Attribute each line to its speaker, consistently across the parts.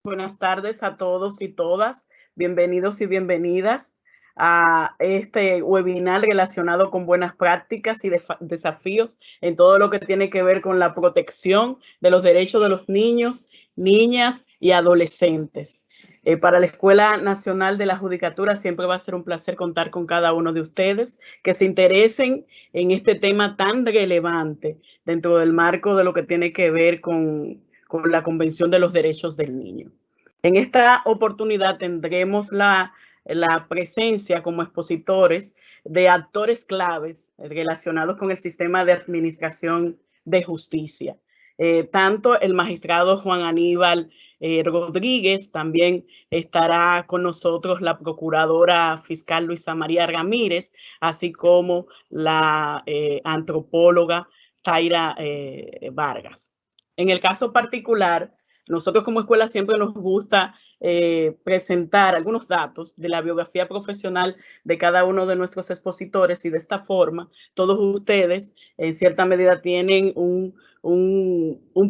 Speaker 1: Buenas tardes a todos y todas. Bienvenidos y bienvenidas a este webinar relacionado con buenas prácticas y desafíos en todo lo que tiene que ver con la protección de los derechos de los niños, niñas y adolescentes. Para la Escuela Nacional de la Judicatura siempre va a ser un placer contar con cada uno de ustedes que se interesen en este tema tan relevante dentro del marco de lo que tiene que ver con la Convención de los Derechos del Niño. En esta oportunidad tendremos la presencia como expositores de actores claves relacionados con el sistema de administración de justicia. Tanto el magistrado Juan Aníbal Rodríguez, también estará con nosotros la procuradora fiscal Luisa María Ramírez, así como la antropóloga Taira Vargas. En el caso particular, nosotros como escuela siempre nos gusta presentar algunos datos de la biografía profesional de cada uno de nuestros expositores y de esta forma todos ustedes en cierta medida tienen un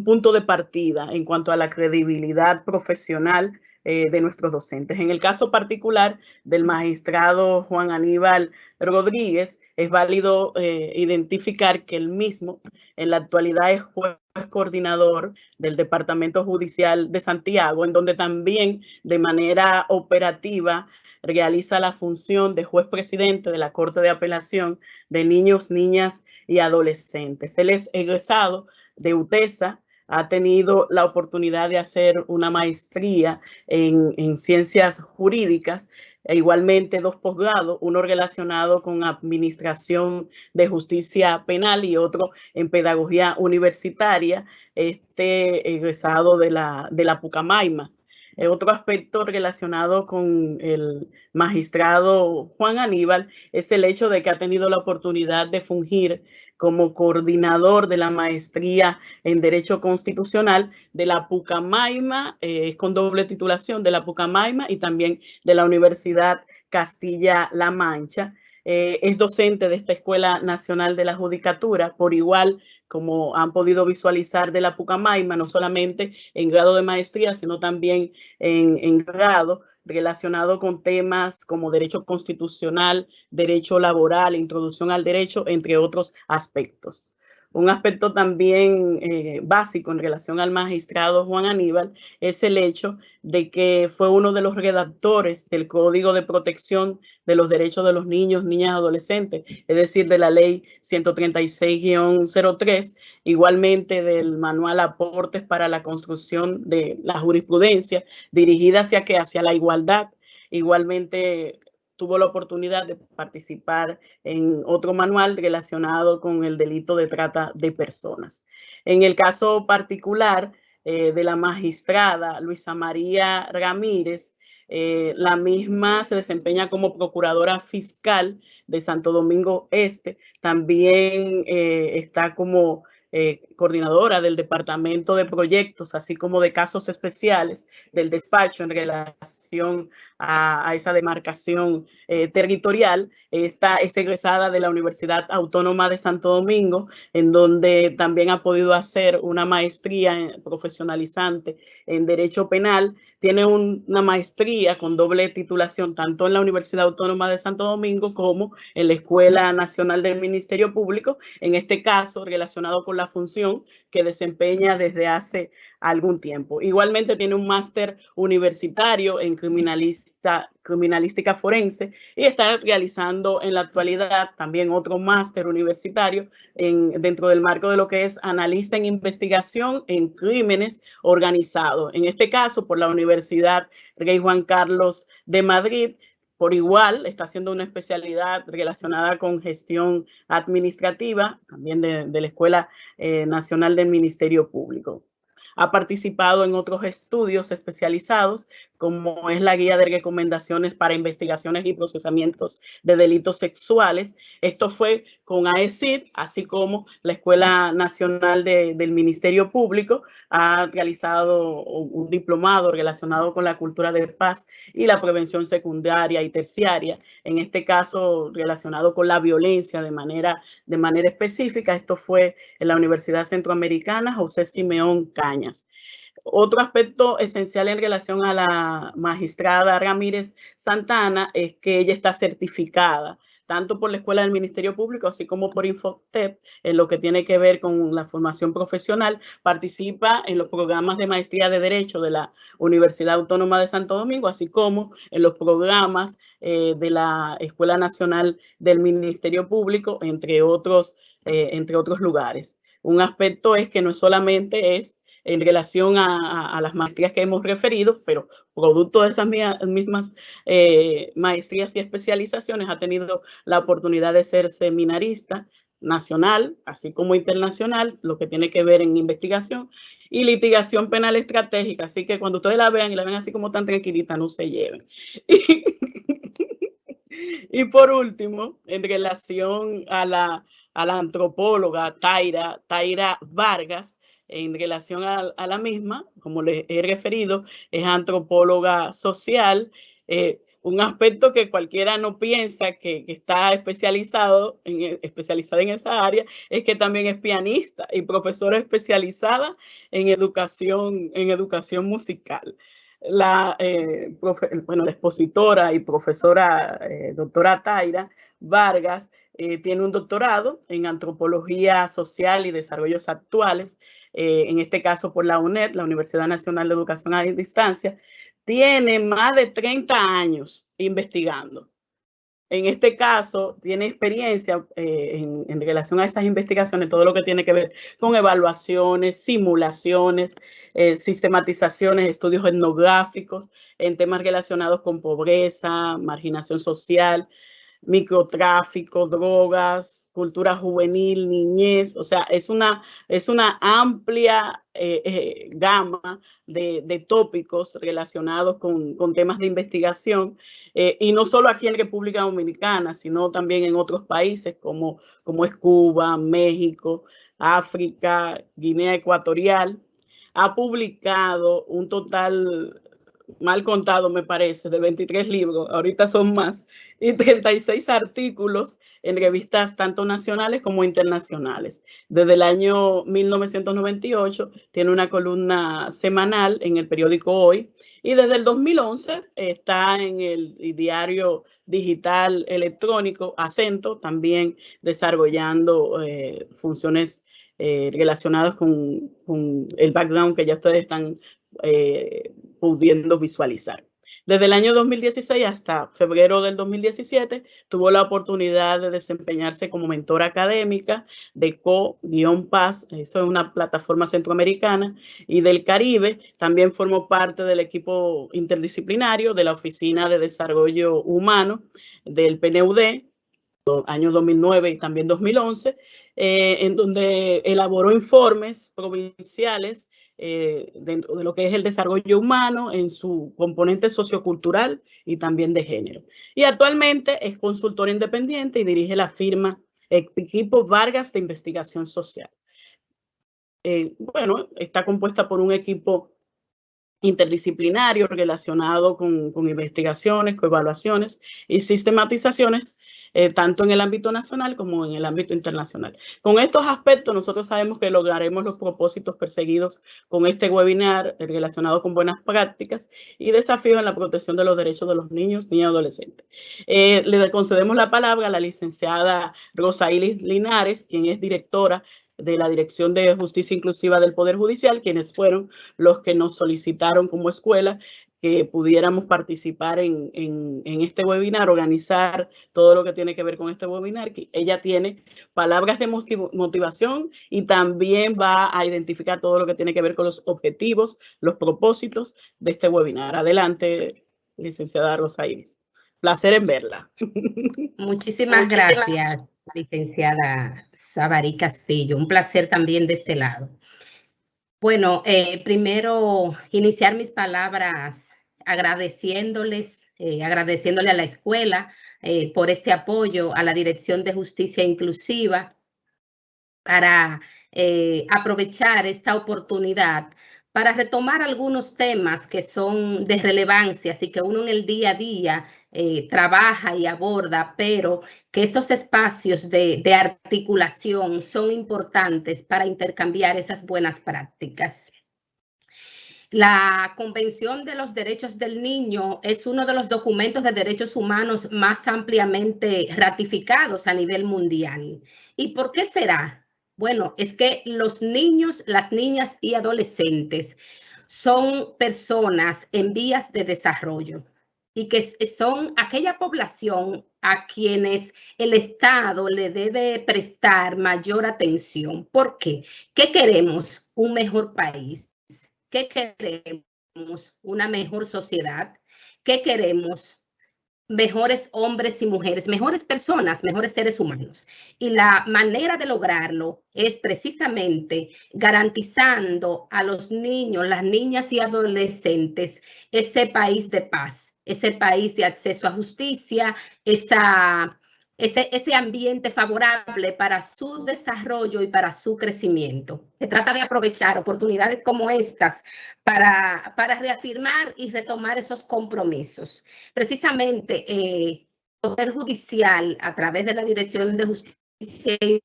Speaker 1: punto de partida en cuanto a la credibilidad profesional de nuestros docentes. En el caso particular del magistrado Juan Aníbal Rodríguez, es válido identificar que él mismo en la actualidad es juez coordinador del Departamento Judicial de Santiago, en donde también de manera operativa realiza la función de juez presidente de la Corte de Apelación de Niños, Niñas y Adolescentes. Él es egresado de UTESA, ha tenido la oportunidad de hacer una maestría en ciencias jurídicas, e igualmente 2 posgrados, uno relacionado con administración de justicia penal y otro en pedagogía universitaria, egresado de la Pucamaima. Otro aspecto relacionado con el magistrado Juan Aníbal es el hecho de que ha tenido la oportunidad de fungir como coordinador de la maestría en Derecho Constitucional de la Pucamaima, con doble titulación de la Pucamaima y también de la Universidad Castilla-La Mancha. Es docente de esta Escuela Nacional de la Judicatura, por igual como han podido visualizar de la Pucamaima, no solamente en grado de maestría, sino también en grado relacionado con temas como derecho constitucional, derecho laboral, introducción al derecho, entre otros aspectos. Un aspecto también básico en relación al magistrado Juan Aníbal es el hecho de que fue uno de los redactores del Código de Protección de los Derechos de los Niños, Niñas y Adolescentes, es decir, de la Ley 136-03, igualmente del Manual Aportes para la Construcción de la Jurisprudencia, dirigida hacia la igualdad. Igualmente tuvo la oportunidad de participar en otro manual relacionado con el delito de trata de personas. En el caso particular de la magistrada Luisa María Ramírez, la misma se desempeña como procuradora fiscal de Santo Domingo Este, también está como coordinadora del Departamento de Proyectos, así como de casos especiales del despacho en relación a esa demarcación territorial. Esta es egresada de la Universidad Autónoma de Santo Domingo, en donde también ha podido hacer una maestría profesionalizante en Derecho Penal. Tiene una maestría con doble titulación tanto en la Universidad Autónoma de Santo Domingo como en la Escuela Nacional del Ministerio Público, en este caso relacionado con la función que desempeña desde hace algún tiempo. Igualmente tiene un máster universitario en criminalística forense y está realizando en la actualidad también otro máster universitario dentro del marco de lo que es analista en investigación en crímenes organizados. En este caso, por la Universidad Rey Juan Carlos de Madrid. Por igual, está haciendo una especialidad relacionada con gestión administrativa, también de la Escuela Nacional del Ministerio Público. Ha participado en otros estudios especializados, como es la guía de recomendaciones para investigaciones y procesamientos de delitos sexuales. Esto fue con AECID, así como la Escuela Nacional del Ministerio Público ha realizado un diplomado relacionado con la cultura de paz y la prevención secundaria y terciaria, en este caso relacionado con la violencia de manera específica. Esto fue en la Universidad Centroamericana José Simeón Cañas. Otro aspecto esencial en relación a la magistrada Ramírez Santana es que ella está certificada tanto por la Escuela del Ministerio Público, así como por Infotep, en lo que tiene que ver con la formación profesional. Participa en los programas de maestría de Derecho de la Universidad Autónoma de Santo Domingo, así como en los programas de la Escuela Nacional del Ministerio Público, entre otros lugares. Un aspecto es que no solamente es en relación a las maestrías que hemos referido, pero producto de esas mismas maestrías y especializaciones ha tenido la oportunidad de ser seminarista nacional, así como internacional, lo que tiene que ver en investigación y litigación penal estratégica. Así que cuando ustedes la vean y la ven así como tan tranquilita, no se lleven. Y por último, en relación a la antropóloga Taira Vargas, en relación a la misma, como les he referido, es antropóloga social, un aspecto que cualquiera no piensa que está especializada en esa área, es que también es pianista y profesora especializada en educación musical. La expositora y profesora doctora Taira Vargas tiene un doctorado en antropología social y desarrollos actuales, en este caso por la UNED, la Universidad Nacional de Educación a Distancia. Tiene más de 30 años investigando. En este caso, tiene experiencia en relación a esas investigaciones, todo lo que tiene que ver con evaluaciones, simulaciones, sistematizaciones, estudios etnográficos en temas relacionados con pobreza, marginación social, microtráfico, drogas, cultura juvenil, niñez. O sea, es una amplia gama de tópicos relacionados con temas de investigación, y no solo aquí en República Dominicana, sino también en otros países como es Cuba, México, África, Guinea Ecuatorial. Ha publicado un total, mal contado me parece, de 23 libros, ahorita son más, y 36 artículos en revistas tanto nacionales como internacionales. Desde el año 1998 tiene una columna semanal en el periódico Hoy, y desde el 2011 está en el diario digital electrónico Acento, también desarrollando funciones relacionadas con el background que ya ustedes están pudiendo visualizar. Desde el año 2016 hasta febrero del 2017 tuvo la oportunidad de desempeñarse como mentora académica de Co-Paz, eso es una plataforma centroamericana, y del Caribe. También formó parte del equipo interdisciplinario de la Oficina de Desarrollo Humano del PNUD, años 2009 y también 2011, en donde elaboró informes provinciales dentro de lo que es el desarrollo humano en su componente sociocultural y también de género. Y actualmente es consultora independiente y dirige la firma Equipo Vargas de Investigación Social. Está compuesta por un equipo interdisciplinario relacionado con investigaciones, coevaluaciones y sistematizaciones, tanto en el ámbito nacional como en el ámbito internacional. Con estos aspectos nosotros sabemos que lograremos los propósitos perseguidos con este webinar relacionado con buenas prácticas y desafíos en la protección de los derechos de los niños, niñas y adolescentes. Le concedemos la palabra a la licenciada Rosailis Linares, quien es directora de la Dirección de Justicia Inclusiva del Poder Judicial, quienes fueron los que nos solicitaron como escuela que pudiéramos participar en este webinar, organizar todo lo que tiene que ver con este webinar. Ella tiene palabras de motivación y también va a identificar todo lo que tiene que ver con los objetivos, los propósitos de este webinar. Adelante, licenciada Rosailis. Placer en verla.
Speaker 2: Muchísimas gracias, licenciada Savary Castillo. Un placer también de este lado. Bueno, primero iniciar mis palabras agradeciéndole a la escuela por este apoyo, a la Dirección de Justicia Inclusiva, para aprovechar esta oportunidad para retomar algunos temas que son de relevancia, así que uno en el día a día trabaja y aborda, pero que estos espacios de articulación son importantes para intercambiar esas buenas prácticas. La Convención de los Derechos del Niño es uno de los documentos de derechos humanos más ampliamente ratificados a nivel mundial. ¿Y por qué será? Bueno, es que los niños, las niñas y adolescentes son personas en vías de desarrollo y que son aquella población a quienes el Estado le debe prestar mayor atención. ¿Por qué? ¿Qué queremos? Un mejor país. ¿Qué queremos? Una mejor sociedad. ¿Qué queremos? Mejores hombres y mujeres, mejores personas, mejores seres humanos. Y la manera de lograrlo es precisamente garantizando a los niños, las niñas y adolescentes ese país de paz, ese país de acceso a justicia, ese ambiente favorable para su desarrollo y para su crecimiento. Se trata de aprovechar oportunidades como estas para reafirmar y retomar esos compromisos. Precisamente, el Poder Judicial, a través de la Dirección de Justicia y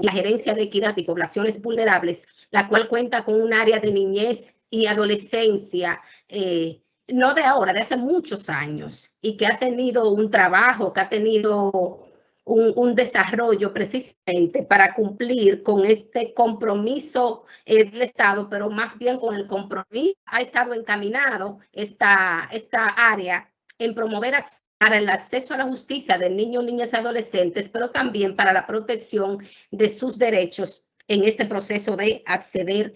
Speaker 2: la Gerencia de Equidad y Poblaciones Vulnerables, la cual cuenta con un área de niñez y adolescencia, no de ahora, de hace muchos años, y que ha tenido un trabajo, que ha tenido un desarrollo precisamente para cumplir con este compromiso del Estado, pero más bien con el compromiso ha estado encaminado esta área en promover para el acceso a la justicia de niños, niñas y adolescentes, pero también para la protección de sus derechos en este proceso de acceder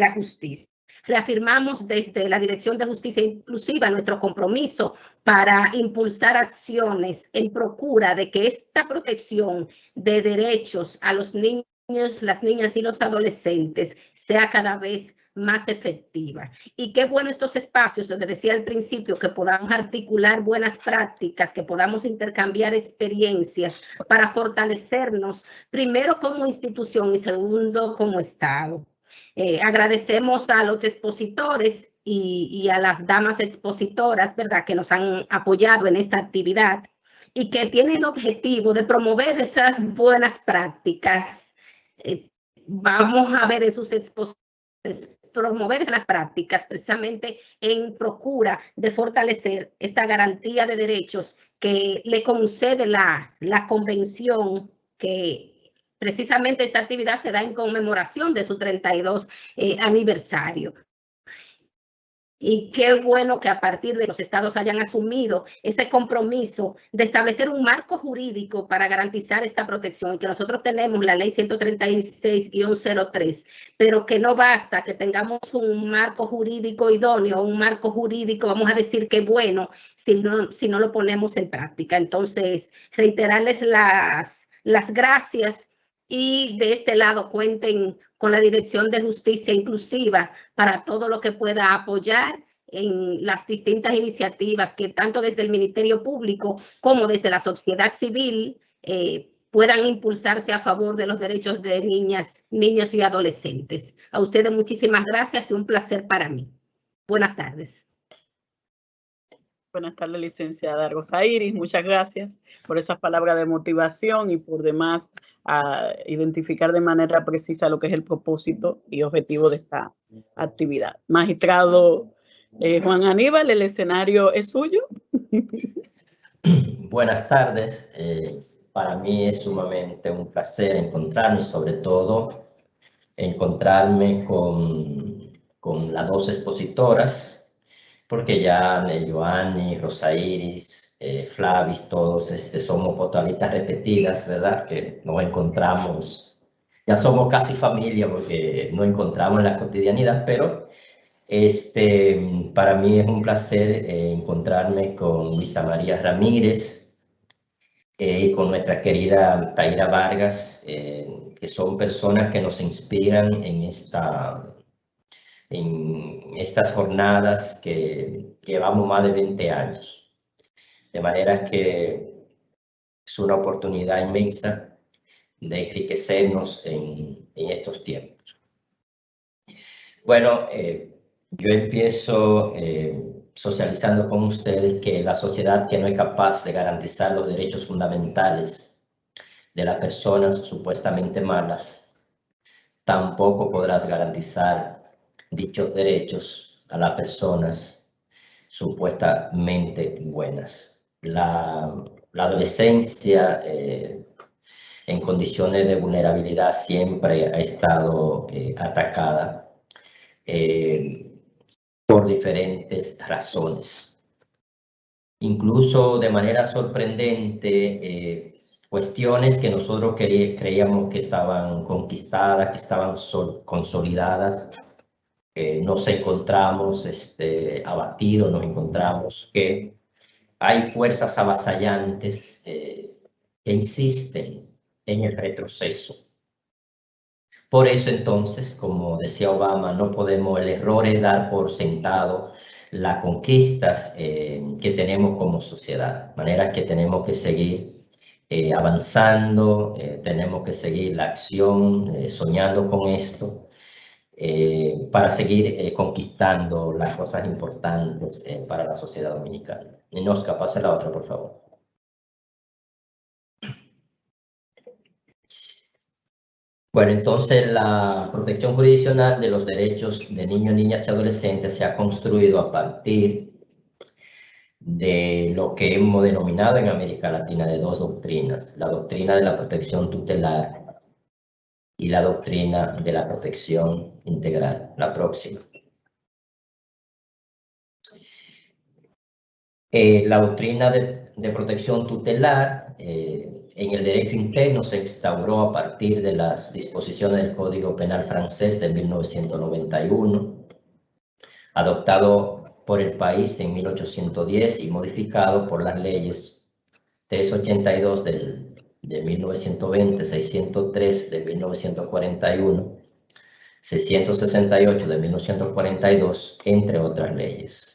Speaker 2: a justicia. Reafirmamos desde la Dirección de Justicia Inclusiva nuestro compromiso para impulsar acciones en procura de que esta protección de derechos a los niños, las niñas y los adolescentes sea cada vez más efectiva. Y qué bueno estos espacios, donde decía al principio, que podamos articular buenas prácticas, que podamos intercambiar experiencias para fortalecernos, primero como institución y segundo como Estado. Agradecemos a los expositores y a las damas expositoras, ¿verdad?, que nos han apoyado en esta actividad y que tienen el objetivo de promover esas buenas prácticas. Vamos a ver en sus expositores promover esas prácticas precisamente en procura de fortalecer esta garantía de derechos que le concede la convención, que precisamente esta actividad se da en conmemoración de su 32 aniversario. Y qué bueno que a partir de los estados hayan asumido ese compromiso de establecer un marco jurídico para garantizar esta protección, y que nosotros tenemos la ley 136-03, pero que no basta que tengamos un marco jurídico idóneo, un marco jurídico, vamos a decir que bueno, si no lo ponemos en práctica. Entonces, reiterarles las gracias, y de este lado cuenten con la Dirección de Justicia Inclusiva para todo lo que pueda apoyar en las distintas iniciativas que tanto desde el Ministerio Público como desde la sociedad civil puedan impulsarse a favor de los derechos de niñas, niños y adolescentes. A ustedes muchísimas gracias y un placer para mí. Buenas tardes.
Speaker 1: Buenas tardes, licenciada Rosairis. Muchas gracias por esas palabras de motivación y por demás a identificar de manera precisa lo que es el propósito y objetivo de esta actividad. Magistrado Juan Aníbal, el escenario es suyo.
Speaker 3: Buenas tardes. Para mí es sumamente un placer encontrarme, sobre todo encontrarme con las dos expositoras, porque ya Joanny, Rosairis, Flavis, todos somos potalitas repetidas, ¿verdad? Que nos encontramos, ya somos casi familia porque nos encontramos en la cotidianidad, pero para mí es un placer encontrarme con Luisa María Ramírez y con nuestra querida Taira Vargas, que son personas que nos inspiran en estas jornadas que llevamos más de 20 años. De manera que es una oportunidad inmensa de enriquecernos en estos tiempos. Bueno, yo empiezo socializando con ustedes que la sociedad que no es capaz de garantizar los derechos fundamentales de las personas supuestamente malas, tampoco podrás garantizar dichos derechos a las personas supuestamente buenas. La adolescencia en condiciones de vulnerabilidad siempre ha estado atacada por diferentes razones. Incluso de manera sorprendente, cuestiones que nosotros creíamos que estaban conquistadas, que estaban consolidadas, nos encontramos abatidos, nos encontramos que hay fuerzas avasallantes que insisten en el retroceso. Por eso entonces, como decía Obama, no podemos, el error es dar por sentado las conquistas que tenemos como sociedad, de manera que tenemos que seguir avanzando, tenemos que seguir la acción, soñando con esto, para seguir conquistando las cosas importantes para la sociedad dominicana. Inosca, pase la otra, por favor. Bueno, entonces la protección jurisdiccional de los derechos de niños, niñas y adolescentes se ha construido a partir de lo que hemos denominado en América Latina de dos doctrinas: la doctrina de la protección tutelar y la doctrina de la protección integral. La próxima. La doctrina de protección tutelar en el derecho interno se instauró a partir de las disposiciones del Código Penal francés de 1991, adoptado por el país en 1810 y modificado por las leyes 382 de 1920, 603 de 1941, 668 de 1942, entre otras leyes.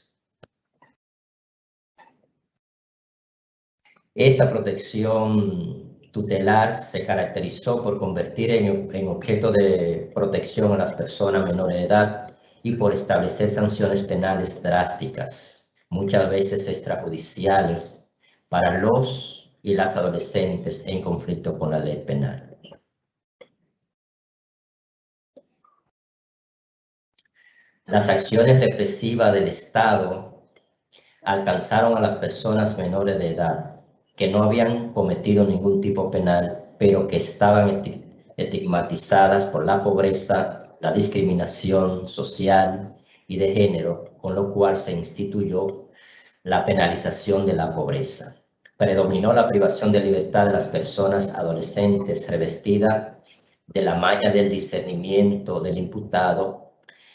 Speaker 3: Esta protección tutelar se caracterizó por convertir en objeto de protección a las personas menores de edad y por establecer sanciones penales drásticas, muchas veces extrajudiciales, para los y las adolescentes en conflicto con la ley penal. Las acciones represivas del Estado alcanzaron a las personas menores de edad que no habían cometido ningún tipo penal, pero que estaban estigmatizadas por la pobreza, la discriminación social y de género, con lo cual se instituyó la penalización de la pobreza. Predominó la privación de libertad de las personas adolescentes revestida de la malla del discernimiento del imputado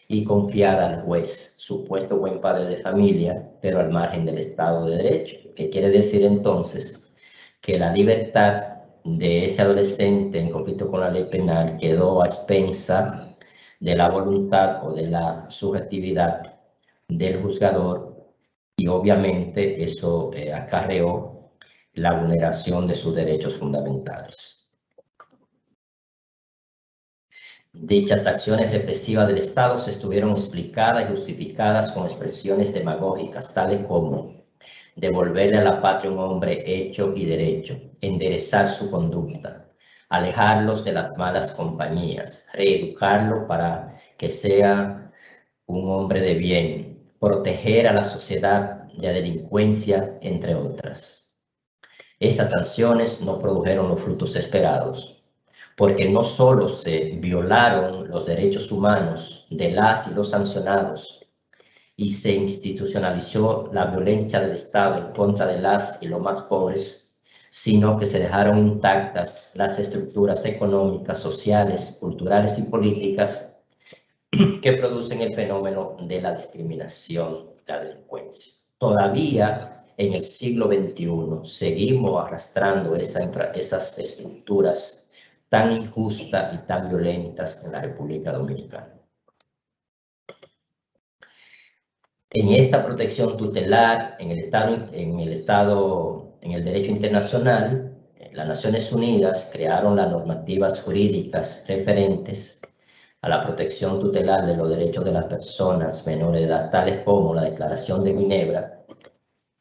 Speaker 3: y confiada al juez, supuesto buen padre de familia, pero al margen del Estado de Derecho, que quiere decir entonces que la libertad de ese adolescente en conflicto con la ley penal quedó a expensa de la voluntad o de la subjetividad del juzgador, y obviamente eso acarreó la vulneración de sus derechos fundamentales. Dichas acciones represivas del Estado se estuvieron explicadas y justificadas con expresiones demagógicas, tales como devolverle a la patria un hombre hecho y derecho, enderezar su conducta, alejarlos de las malas compañías, reeducarlo para que sea un hombre de bien, proteger a la sociedad de la delincuencia, entre otras. Esas sanciones no produjeron los frutos esperados, porque no solo se violaron los derechos humanos de las y los sancionados y se institucionalizó la violencia del Estado en contra de las y los más pobres, sino que se dejaron intactas las estructuras económicas, sociales, culturales y políticas que producen el fenómeno de la discriminación, la delincuencia. Todavía en el siglo XXI seguimos arrastrando esas estructuras tan injustas y tan violentas en la República Dominicana. En esta protección tutelar, en el derecho internacional, las Naciones Unidas crearon las normativas jurídicas referentes a la protección tutelar de los derechos de las personas menores de edad, tales como la Declaración de Ginebra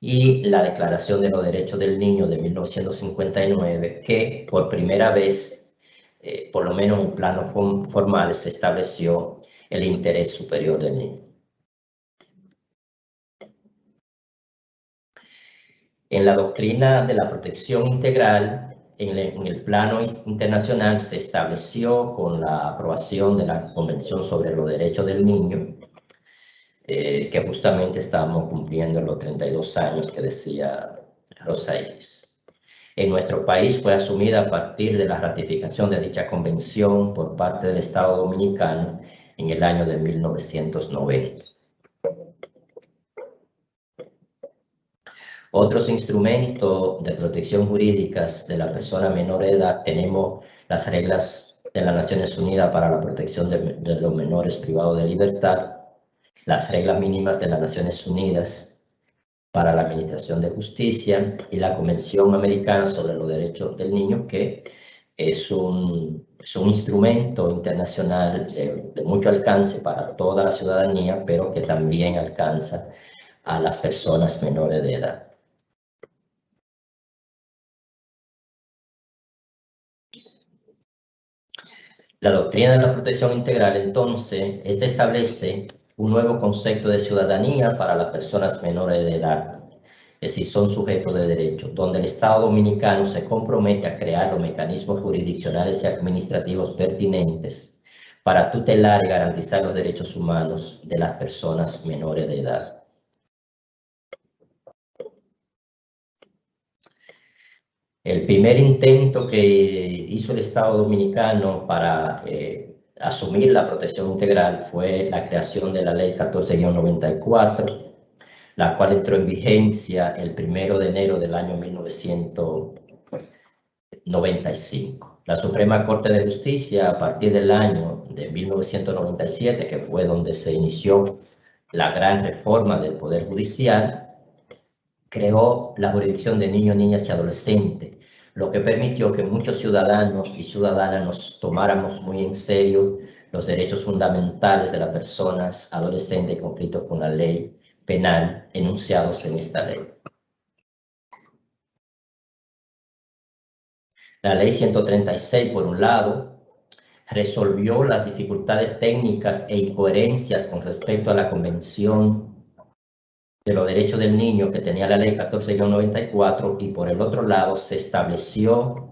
Speaker 3: y la Declaración de los Derechos del Niño de 1959, que por primera vez, por lo menos en plano formal, se estableció el interés superior del niño. En la doctrina de la protección integral, en el plano internacional se estableció con la aprobación de la Convención sobre los Derechos del Niño, que justamente estamos cumpliendo los 32 años que decía Rosa Iris. En nuestro país fue asumida a partir de la ratificación de dicha convención por parte del Estado Dominicano en el año de 1990. Otros instrumentos de protección jurídicas de la persona menor de edad, tenemos las reglas de las Naciones Unidas para la protección de los menores privados de libertad, las reglas mínimas de las Naciones Unidas para la Administración de Justicia y la Convención Americana sobre los Derechos del Niño, que es un instrumento internacional de mucho alcance para toda la ciudadanía, pero que también alcanza a las personas menores de edad. La doctrina de la protección integral, entonces, establece un nuevo concepto de ciudadanía para las personas menores de edad, es decir, son sujetos de derecho, donde el Estado Dominicano se compromete a crear los mecanismos jurisdiccionales y administrativos pertinentes para tutelar y garantizar los derechos humanos de las personas menores de edad. El primer intento que hizo el Estado Dominicano para asumir la protección integral fue la creación de la Ley 14-94, la cual entró en vigencia el 1 de enero del año 1995. La Suprema Corte de Justicia, a partir del año de 1997, que fue donde se inició la gran reforma del Poder Judicial, creó la jurisdicción de niños, niñas y adolescentes, lo que permitió que muchos ciudadanos y ciudadanas nos tomáramos muy en serio los derechos fundamentales de las personas adolescentes en conflicto con la ley penal enunciados en esta ley. La ley 136, por un lado, resolvió las dificultades técnicas e incoherencias con respecto a la Convención de los Derechos del Niño que tenía la ley 14-94, y por el otro lado se estableció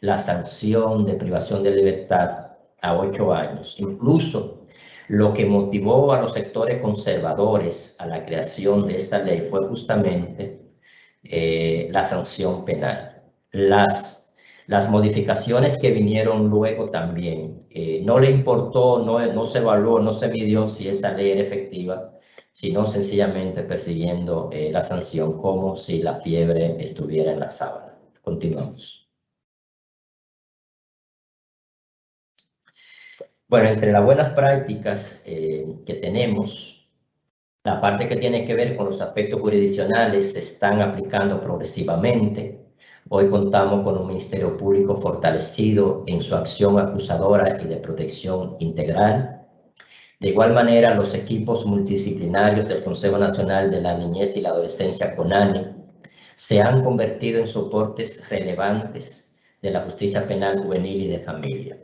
Speaker 3: la sanción de privación de libertad a 8 años. Incluso lo que motivó a los sectores conservadores a la creación de esta ley fue justamente la sanción penal. Las modificaciones que vinieron luego también, no le importó, no se evaluó, no se midió si esa ley era efectiva, sino sencillamente persiguiendo la sanción como si la fiebre estuviera en la sábana. Continuamos. Bueno, entre las buenas prácticas que tenemos, la parte que tiene que ver con los aspectos jurisdiccionales se están aplicando progresivamente. Hoy contamos con un Ministerio Público fortalecido en su acción acusadora y de protección integral. De igual manera, los equipos multidisciplinarios del Consejo Nacional de la Niñez y la Adolescencia, CONANI, se han convertido en soportes relevantes de la justicia penal juvenil y de familia.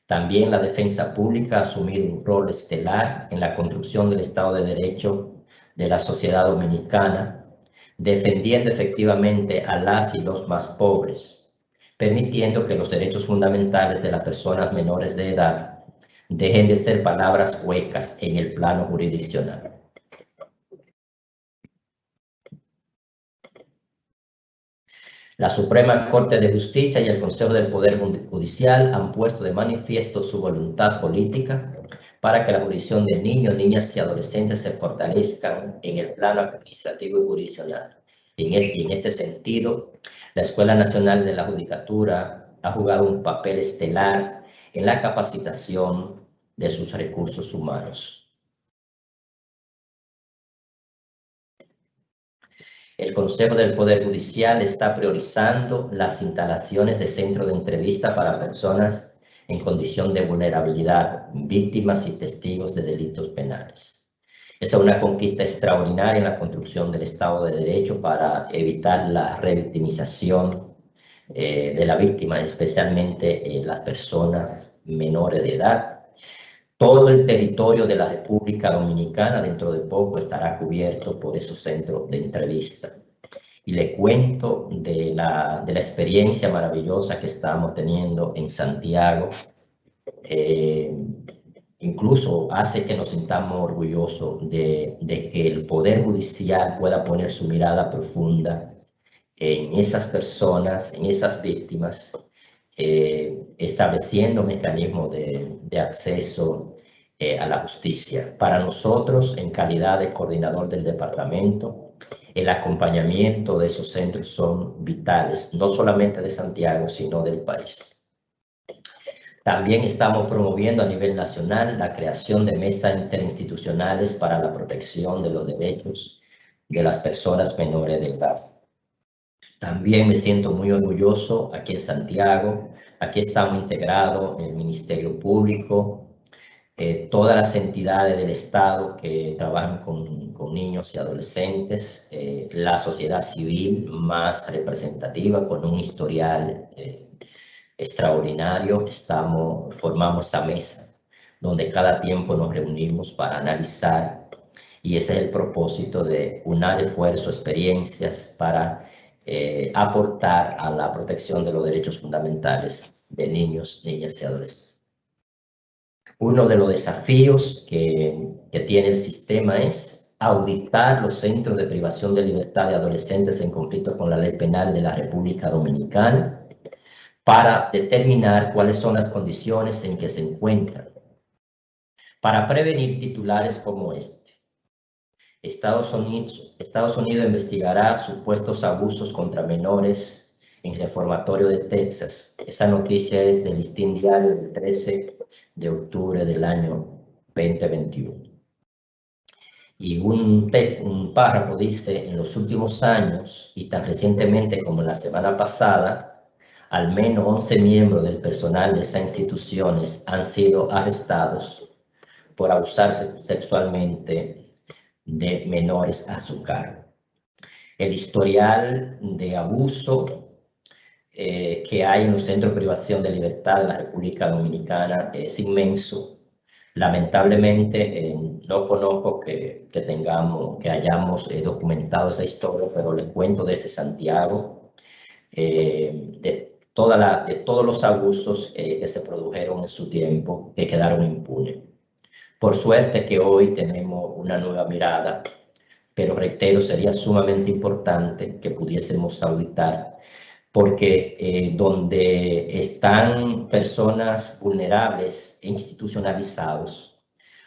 Speaker 3: También la defensa pública ha asumido un rol estelar en la construcción del Estado de Derecho de la sociedad dominicana, defendiendo efectivamente a las y los más pobres, permitiendo que los derechos fundamentales de las personas menores de edad dejen de ser palabras huecas en el plano jurisdiccional. La Suprema Corte de Justicia y el Consejo del Poder Judicial han puesto de manifiesto su voluntad política para que la jurisdicción de niños, niñas y adolescentes se fortalezcan en el plano administrativo y jurisdiccional. En este sentido, la Escuela Nacional de la Judicatura ha jugado un papel estelar en la capacitación de sus recursos humanos. El Consejo del Poder Judicial está priorizando las instalaciones de centros de entrevista para personas en condición de vulnerabilidad, víctimas y testigos de delitos penales. Esa es una conquista extraordinaria en la construcción del Estado de Derecho para evitar la revictimización de la víctima, especialmente las personas menores de edad. Todo el territorio de la República Dominicana dentro de poco estará cubierto por esos centros de entrevista. Y le cuento de la experiencia maravillosa que estamos teniendo en Santiago. Incluso hace que nos sintamos orgullosos de que el Poder Judicial pueda poner su mirada profunda en esas personas, en esas víctimas, estableciendo mecanismos de acceso a la justicia. Para nosotros, en calidad de coordinador del departamento, el acompañamiento de esos centros son vitales, no solamente de Santiago, sino del país. También estamos promoviendo a nivel nacional la creación de mesas interinstitucionales para la protección de los derechos de las personas menores de edad. También me siento muy orgulloso aquí en Santiago. Aquí estamos integrados el Ministerio Público, todas las entidades del Estado que trabajan con niños y adolescentes, la sociedad civil más representativa con un historial extraordinario. Formamos esa mesa donde cada tiempo nos reunimos para analizar, y ese es el propósito de unar esfuerzos, experiencias para aportar a la protección de los derechos fundamentales de niños, niñas y adolescentes. Uno de los desafíos que tiene el sistema es auditar los centros de privación de libertad de adolescentes en conflicto con la ley penal de la República Dominicana, para determinar cuáles son las condiciones en que se encuentran, para prevenir titulares como este. Estados Unidos investigará supuestos abusos contra menores en el reformatorio de Texas. Esa noticia es del Listín Diario del 13 de octubre del año 2021. Y un párrafo dice: en los últimos años, y tan recientemente como la semana pasada, al menos 11 miembros del personal de esas instituciones han sido arrestados por abusar sexualmente de menores a su cargo. El historial de abuso que hay en los centros de privación de libertad de la República Dominicana es inmenso. Lamentablemente no conozco que hayamos documentado esa historia, pero les cuento desde Santiago, de todos los abusos que se produjeron en su tiempo, que quedaron impunes. Por suerte que hoy tenemos una nueva mirada, pero reitero, sería sumamente importante que pudiésemos auditar, porque donde están personas vulnerables e institucionalizados,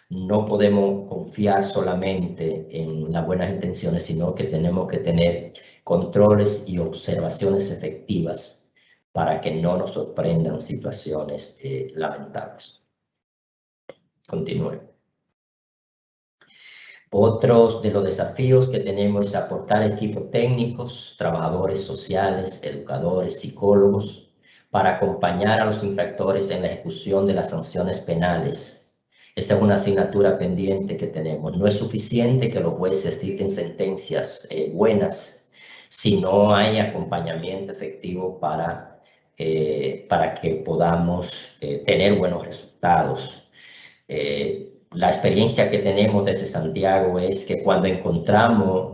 Speaker 3: no podemos confiar solamente en las buenas intenciones, sino que tenemos que tener controles y observaciones efectivas para que no nos sorprendan situaciones lamentables. Continúe. Otros de los desafíos que tenemos es aportar equipos técnicos, trabajadores sociales, educadores, psicólogos, para acompañar a los infractores en la ejecución de las sanciones penales. Esa es una asignatura pendiente que tenemos. No es suficiente que los jueces dicten sentencias buenas si no hay acompañamiento efectivo para que podamos tener buenos resultados. La experiencia que tenemos desde Santiago es que cuando encontramos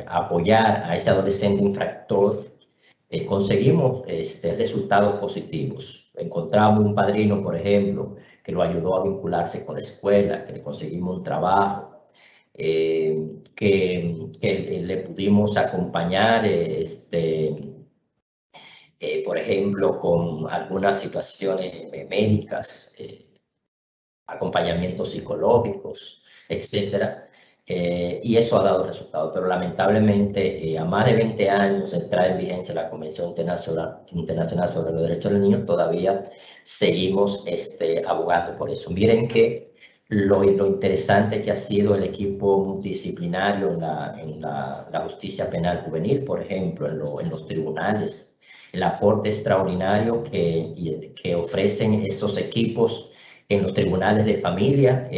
Speaker 3: apoyar a ese adolescente infractor, conseguimos resultados positivos. Encontramos un padrino, por ejemplo, que lo ayudó a vincularse con la escuela, que le conseguimos un trabajo, que le pudimos acompañar, por ejemplo, con algunas situaciones médicas, acompañamientos psicológicos, etcétera, y eso ha dado resultados. Pero lamentablemente, a más de 20 años de entrar en vigencia la Convención Internacional sobre los Derechos del Niño, todavía seguimos abogando por eso. Miren que lo interesante que ha sido el equipo multidisciplinario en la justicia penal juvenil, por ejemplo, en los tribunales, el aporte extraordinario que ofrecen estos equipos en los tribunales de familia,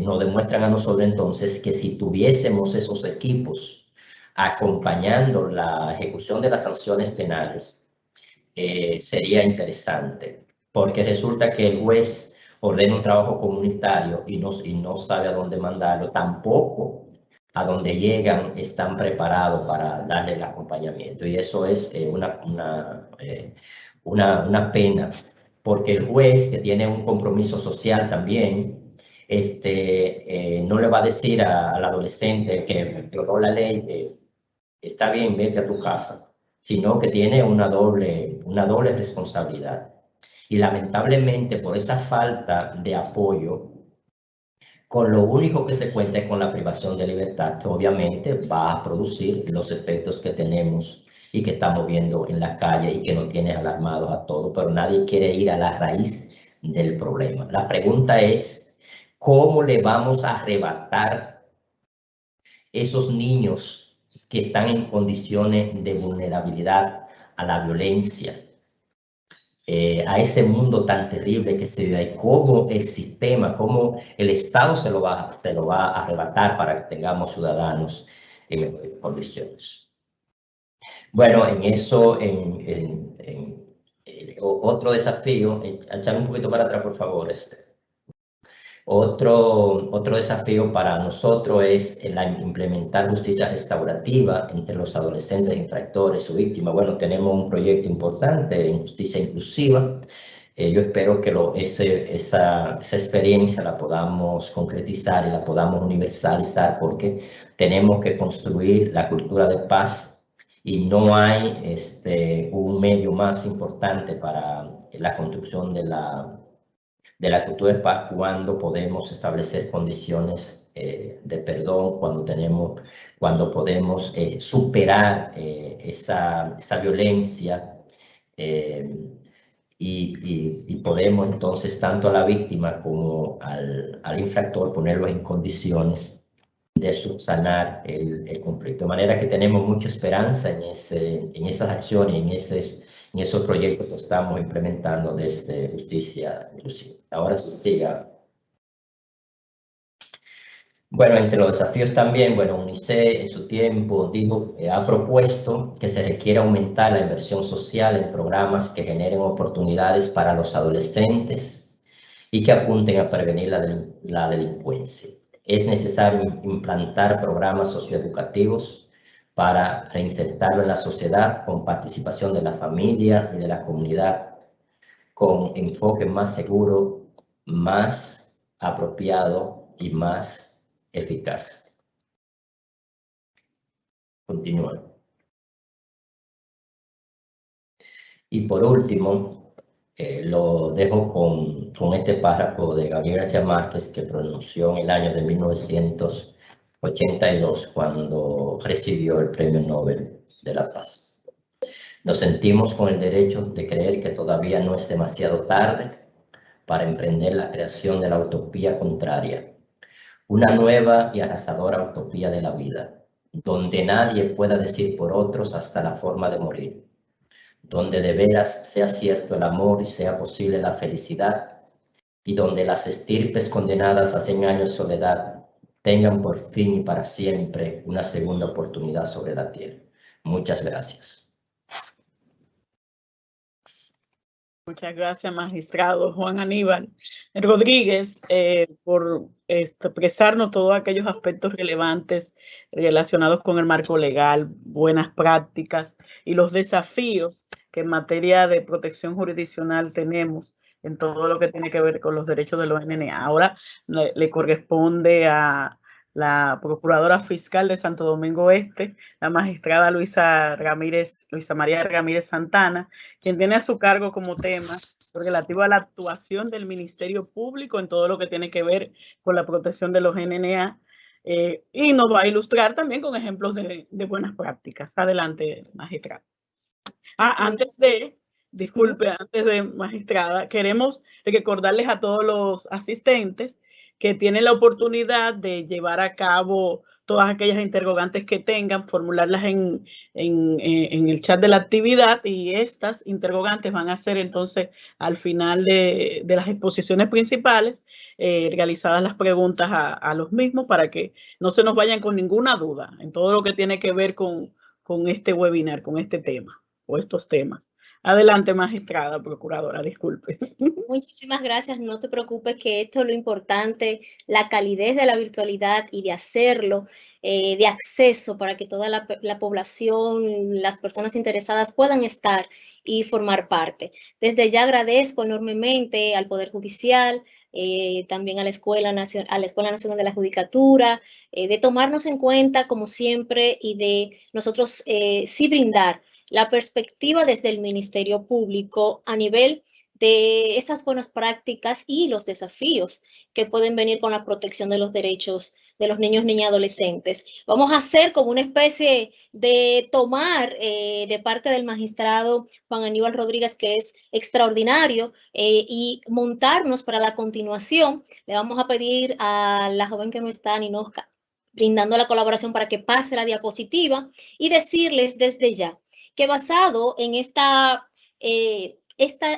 Speaker 3: nos demuestran a nosotros entonces que si tuviésemos esos equipos acompañando la ejecución de las sanciones penales, sería interesante, porque resulta que el juez ordena un trabajo comunitario y no sabe a dónde mandarlo, tampoco a donde llegan están preparados para darle el acompañamiento. Y eso es una pena, porque el juez, que tiene un compromiso social también, no le va a decir al adolescente que violó la ley que está bien, vete a tu casa, sino que tiene una doble responsabilidad. Y lamentablemente, por esa falta de apoyo, con lo único que se cuenta es con la privación de libertad, que obviamente va a producir los efectos que tenemos y que estamos viendo en la calle y que nos tiene alarmados a todos, pero nadie quiere ir a la raíz del problema. La pregunta es, ¿cómo le vamos a arrebatar esos niños que están en condiciones de vulnerabilidad a la violencia, a ese mundo tan terrible que se vive, cómo el sistema, cómo el Estado se lo va a arrebatar para que tengamos ciudadanos en mejores condiciones? Bueno, en eso, otro desafío, echar un poquito para atrás, por favor, Otro desafío para nosotros es implementar justicia restaurativa entre los adolescentes infractores o víctimas. Bueno, tenemos un proyecto importante en justicia inclusiva. Yo espero que esa experiencia la podamos concretizar y la podamos universalizar, porque tenemos que construir la cultura de paz y no hay un medio más importante para la construcción de la cultura de paz cuando podemos establecer condiciones de perdón, cuando podemos superar esa violencia y podemos entonces tanto a la víctima como al infractor ponerlos en condiciones de subsanar el conflicto. De manera que tenemos mucha esperanza en esas acciones, en esos proyectos que estamos implementando desde Justicia Inclusiva. Ahora sí, siga. Bueno, entre los desafíos también, bueno, UNICEF en su tiempo ha propuesto que se requiere aumentar la inversión social en programas que generen oportunidades para los adolescentes y que apunten a prevenir la delincuencia. Es necesario implantar programas socioeducativos para reinsertarlo en la sociedad con participación de la familia y de la comunidad, con enfoque más seguro, más apropiado y más eficaz. Continúa. Y por último, lo dejo con este párrafo de Gabriel García Márquez, que pronunció en el año de 1982, cuando recibió el Premio Nobel de la Paz. Nos sentimos con el derecho de creer que todavía no es demasiado tarde para emprender la creación de la utopía contraria, una nueva y arrasadora utopía de la vida, donde nadie pueda decir por otros hasta la forma de morir, donde de veras sea cierto el amor y sea posible la felicidad, y donde las estirpes condenadas a 100 años de soledad tengan por fin y para siempre una segunda oportunidad sobre la tierra. Muchas gracias.
Speaker 1: Muchas gracias, magistrado Juan Aníbal Rodríguez, por expresarnos todos aquellos aspectos relevantes relacionados con el marco legal, buenas prácticas y los desafíos que en materia de protección jurisdiccional tenemos en todo lo que tiene que ver con los derechos de los NNA. Ahora le corresponde a la Procuradora Fiscal de Santo Domingo Este, la magistrada Luisa María Ramírez Santana, quien tiene a su cargo como tema relativo a la actuación del Ministerio Público en todo lo que tiene que ver con la protección de los NNA, y nos va a ilustrar también con ejemplos de buenas prácticas. Adelante, magistrada. Antes de, magistrada, queremos recordarles a todos los asistentes que tienen la oportunidad de llevar a cabo todas aquellas interrogantes que tengan, formularlas en el chat de la actividad, y estas interrogantes van a ser entonces al final de las exposiciones principales, realizadas las preguntas a los mismos para que no se nos vayan con ninguna duda en todo lo que tiene que ver con este webinar, con este tema o estos temas. Adelante, magistrada, procuradora, disculpe.
Speaker 4: Muchísimas gracias, no te preocupes que esto es lo importante, la calidez de la virtualidad y de hacerlo, de acceso para que toda la población, las personas interesadas puedan estar y formar parte. Desde ya agradezco enormemente al Poder Judicial, también a la Escuela Nacional de la Judicatura, de tomarnos en cuenta como siempre y de nosotros sí brindar la perspectiva desde el Ministerio Público a nivel de esas buenas prácticas y los desafíos que pueden venir con la protección de los derechos de los niños, niñas y adolescentes. Vamos a hacer como una especie de tomar de parte del magistrado Juan Aníbal Rodríguez, que es extraordinario, y montarnos para la continuación. Le vamos a pedir a la joven que no está, Ninosca, brindando la colaboración para que pase la diapositiva y decirles desde ya que basado en esta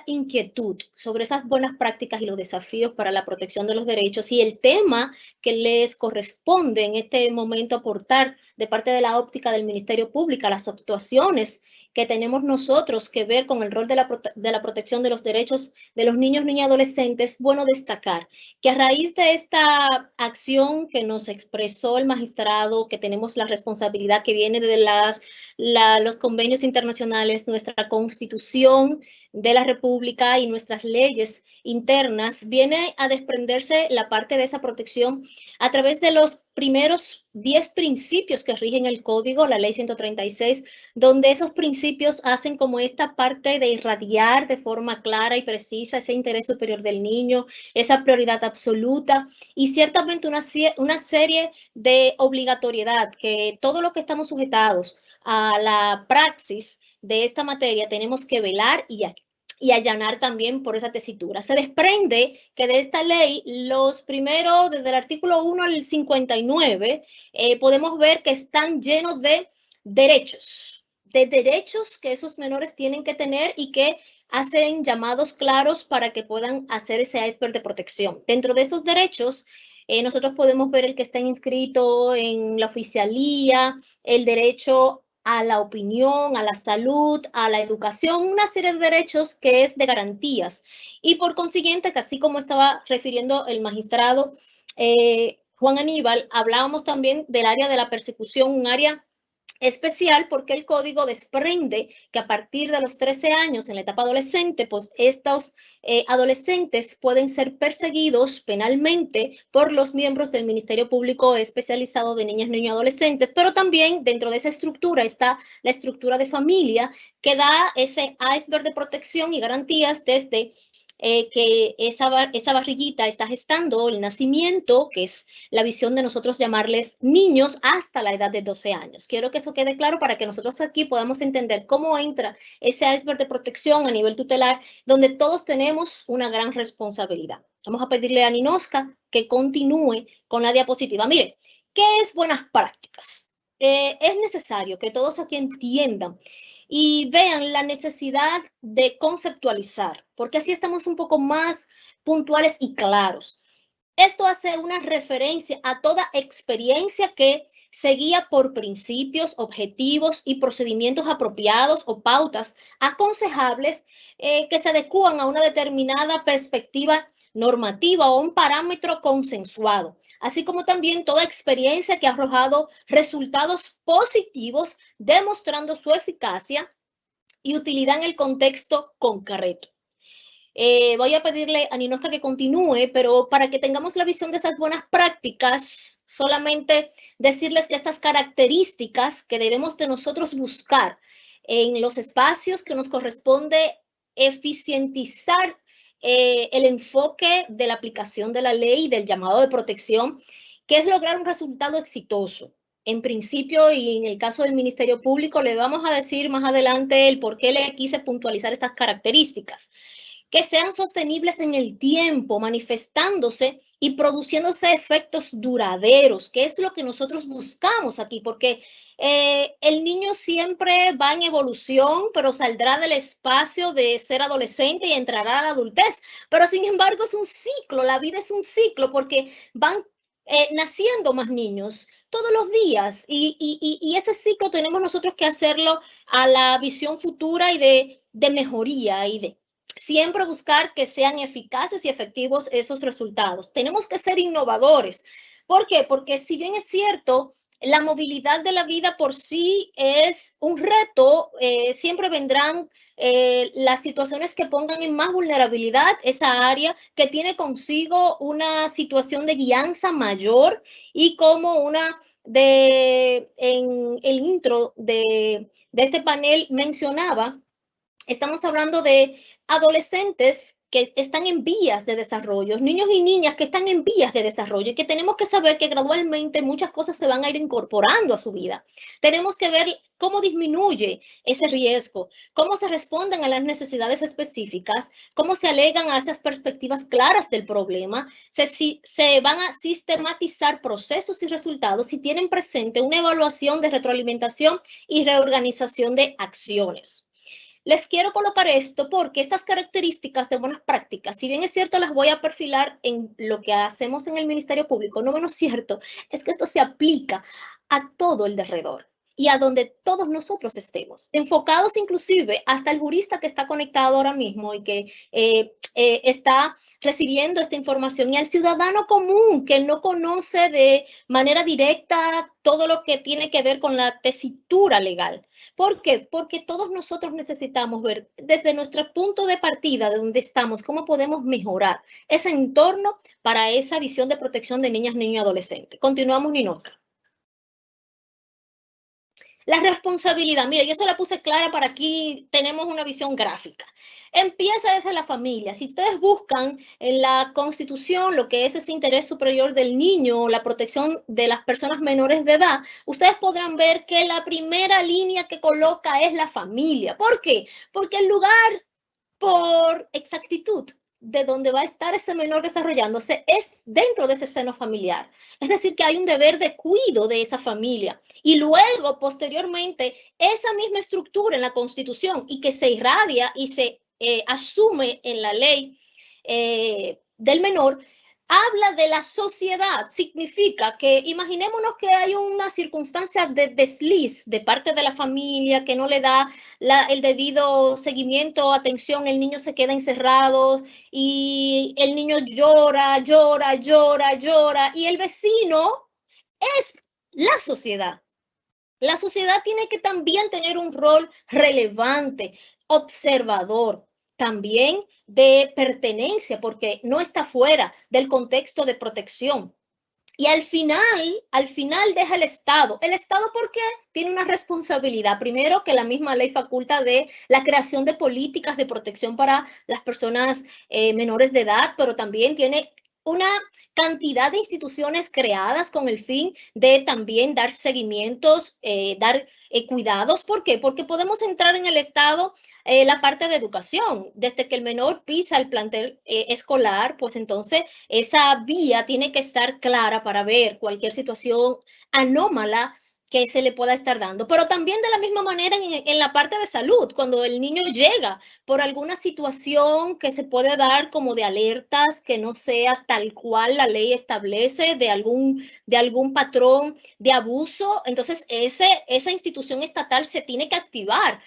Speaker 4: inquietud sobre esas buenas prácticas y los desafíos para la protección de los derechos y el tema que les corresponde en este momento aportar de parte de la óptica del Ministerio Público, las actuaciones que tenemos nosotros que ver con el rol de la protección de los derechos de los niños, niñas y adolescentes, bueno destacar que a raíz de esta acción que nos expresó el magistrado, que tenemos la responsabilidad que viene de los convenios internacionales, nuestra Constitución de la República y nuestras leyes internas, viene a desprenderse la parte de esa protección a través de los primeros 10 principios que rigen el código, la ley 136, donde esos principios hacen como esta parte de irradiar de forma clara y precisa ese interés superior del niño, esa prioridad absoluta y ciertamente una serie de obligatoriedad que todo lo que estamos sujetados a la praxis de esta materia tenemos que velar y allanar también por esa tesitura. Se desprende que de esta ley, los primeros, desde el artículo 1 al 59, podemos ver que están llenos de derechos que esos menores tienen que tener y que hacen llamados claros para que puedan hacer ese iceberg de protección. Dentro de esos derechos, nosotros podemos ver el que está inscrito en la oficialía, el derecho a la opinión, a la salud, a la educación, una serie de derechos que es de garantías. Y por consiguiente, que así como estaba refiriendo el magistrado Juan Aníbal, hablábamos también del área de la persecución, un área especial porque el código desprende que a partir de los 13 años en la etapa adolescente, pues estos adolescentes pueden ser perseguidos penalmente por los miembros del Ministerio Público especializado de niñas, niños y adolescentes, pero también dentro de esa estructura está la estructura de familia que da ese iceberg de protección y garantías desde que esa barriguita está gestando el nacimiento, que es la visión de nosotros llamarles niños hasta la edad de 12 años. Quiero que eso quede claro para que nosotros aquí podamos entender cómo entra ese iceberg de protección a nivel tutelar, donde todos tenemos una gran responsabilidad. Vamos a pedirle a Ninosca que continúe con la diapositiva. Mire, ¿qué es buenas prácticas? Es necesario que todos aquí entiendan y vean la necesidad de conceptualizar, porque así estamos un poco más puntuales y claros. Esto hace una referencia a toda experiencia que se guía por principios, objetivos y procedimientos apropiados o pautas aconsejables que se adecúan a una determinada perspectiva normativa o un parámetro consensuado, así como también toda experiencia que ha arrojado resultados positivos, demostrando su eficacia y utilidad en el contexto concreto. Voy a pedirle a Ninosca que continúe, pero para que tengamos la visión de esas buenas prácticas, solamente decirles que estas características que debemos de nosotros buscar en los espacios que nos corresponde eficientizar el enfoque de la aplicación de la ley y del llamado de protección, que es lograr un resultado exitoso. En principio, y en el caso del Ministerio Público, le vamos a decir más adelante el por qué le quise puntualizar estas características. Que sean sostenibles en el tiempo, manifestándose y produciéndose efectos duraderos, que es lo que nosotros buscamos aquí, porque el niño siempre va en evolución, pero saldrá del espacio de ser adolescente y entrará a la adultez. Pero sin embargo es un ciclo, la vida es un ciclo, porque van naciendo más niños, todos los días y ese ciclo tenemos nosotros que hacerlo a la visión futura y de mejoría y de siempre buscar que sean eficaces y efectivos esos resultados. Tenemos que ser innovadores. ¿Por qué? Porque si bien es cierto, la movilidad de la vida por sí es un reto, siempre vendrán las situaciones que pongan en más vulnerabilidad esa área que tiene consigo una situación de guianza mayor y como en el intro de este panel mencionaba, estamos hablando de adolescentes que están en vías de desarrollo, niños y niñas que están en vías de desarrollo y que tenemos que saber que gradualmente muchas cosas se van a ir incorporando a su vida. Tenemos que ver cómo disminuye ese riesgo, cómo se responden a las necesidades específicas, cómo se alegan a esas perspectivas claras del problema, se van a sistematizar procesos y resultados y tienen presente una evaluación de retroalimentación y reorganización de acciones. Les quiero colocar esto porque estas características de buenas prácticas, si bien es cierto, las voy a perfilar en lo que hacemos en el Ministerio Público, no menos cierto es que esto se aplica a todo el derredor y a donde todos nosotros estemos, enfocados inclusive hasta el jurista que está conectado ahora mismo y que está recibiendo esta información y al ciudadano común que no conoce de manera directa todo lo que tiene que ver con la tesitura legal. ¿Por qué? Porque todos nosotros necesitamos ver desde nuestro punto de partida, de donde estamos, cómo podemos mejorar ese entorno para esa visión de protección de niñas, niños y adolescentes. Continuamos, Ninoca. La responsabilidad, mira, yo se la puse clara para aquí tenemos una visión gráfica. Empieza desde la familia. Si ustedes buscan en la Constitución lo que es ese interés superior del niño, la protección de las personas menores de edad, ustedes podrán ver que la primera línea que coloca es la familia. ¿Por qué? Porque el lugar, por exactitud, de donde va a estar ese menor desarrollándose es dentro de ese seno familiar. Es decir, que hay un deber de cuidado de esa familia. Y luego, posteriormente, esa misma estructura en la Constitución y que se irradia y se asume en la ley del menor, habla de la sociedad. Significa que imaginémonos que hay una circunstancia de desliz de parte de la familia que no le da el debido seguimiento, atención, el niño se queda encerrado y el niño llora y el vecino es la sociedad. La sociedad tiene que también tener un rol relevante, observador, también de pertenencia, porque no está fuera del contexto de protección. Y al final deja el Estado. ¿El Estado por qué? Tiene una responsabilidad. Primero, que la misma ley faculta de la creación de políticas de protección para las personas menores de edad, pero también tiene una cantidad de instituciones creadas con el fin de también dar seguimientos, dar cuidados. ¿Por qué? Porque podemos entrar en el Estado la parte de educación. Desde que el menor pisa el plantel escolar, pues entonces esa vía tiene que estar clara para ver cualquier situación anómala que se le pueda estar dando. Pero también de la misma manera en la parte de salud, cuando el niño llega por alguna situación que se puede dar como de alertas, que no sea tal cual la ley establece, de algún patrón de abuso, entonces esa institución estatal se tiene que activar.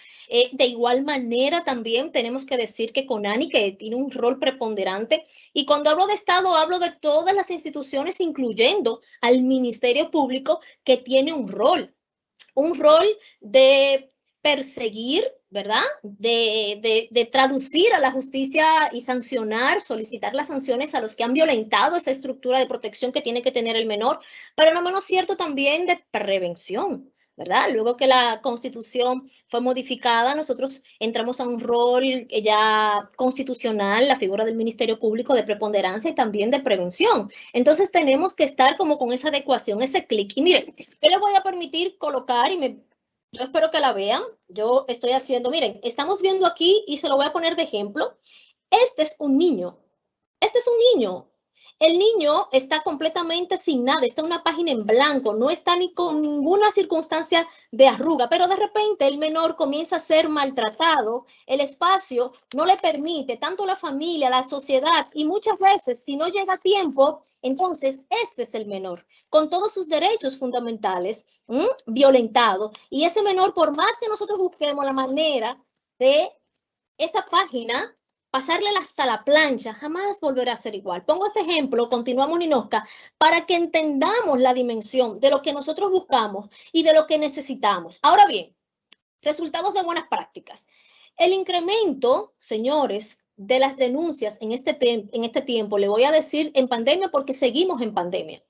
Speaker 4: De igual manera también tenemos que decir que CONANI, que tiene un rol preponderante, y cuando hablo de Estado hablo de todas las instituciones, incluyendo al Ministerio Público, que tiene un rol de perseguir, ¿verdad? De traducir a la justicia y sancionar, solicitar las sanciones a los que han violentado esa estructura de protección que tiene que tener el menor, pero no menos cierto también de prevención, ¿verdad? Luego que la Constitución fue modificada, nosotros entramos a un rol ya constitucional, la figura del Ministerio Público de preponderancia y también de prevención. Entonces tenemos que estar como con esa adecuación, ese clic. Y miren, yo les voy a permitir colocar yo espero que la vean. Yo estoy haciendo, miren, estamos viendo aquí y se lo voy a poner de ejemplo. Este es un niño. El niño está completamente sin nada, está en una página en blanco, no está ni con ninguna circunstancia de arruga, pero de repente el menor comienza a ser maltratado, el espacio no le permite, tanto la familia, la sociedad, y muchas veces si no llega a tiempo, entonces este es el menor, con todos sus derechos fundamentales violentado, y ese menor, por más que nosotros busquemos la manera de esa página, pasarle hasta la plancha, jamás volverá a ser igual. Pongo este ejemplo, continuamos, Ninosca, para que entendamos la dimensión de lo que nosotros buscamos y de lo que necesitamos. Ahora bien, resultados de buenas prácticas. El incremento, señores, de las denuncias en este tiempo, le voy a decir en pandemia porque seguimos en pandemia.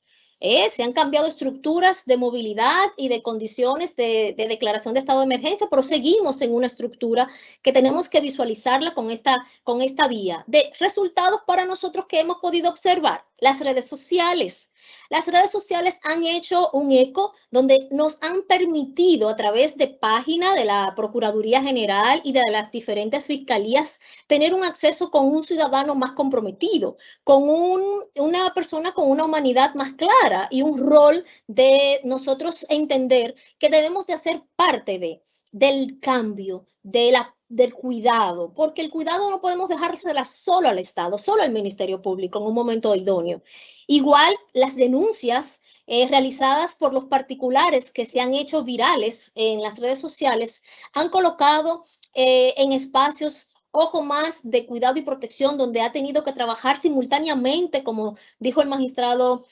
Speaker 4: Se han cambiado estructuras de movilidad y de condiciones de declaración de estado de emergencia, pero seguimos en una estructura que tenemos que visualizarla con esta vía de resultados para nosotros que hemos podido observar. Las redes sociales. Las redes sociales han hecho un eco donde nos han permitido a través de página de la Procuraduría General y de las diferentes fiscalías tener un acceso con un ciudadano más comprometido, con una persona con una humanidad más clara y un rol de nosotros entender que debemos de hacer parte del cambio, del cuidado, porque el cuidado no podemos dejársela solo al Estado, solo al Ministerio Público en un momento idóneo. Igual las denuncias realizadas por los particulares que se han hecho virales en las redes sociales han colocado en espacios, ojo, más de cuidado y protección, donde ha tenido que trabajar simultáneamente, como dijo el magistrado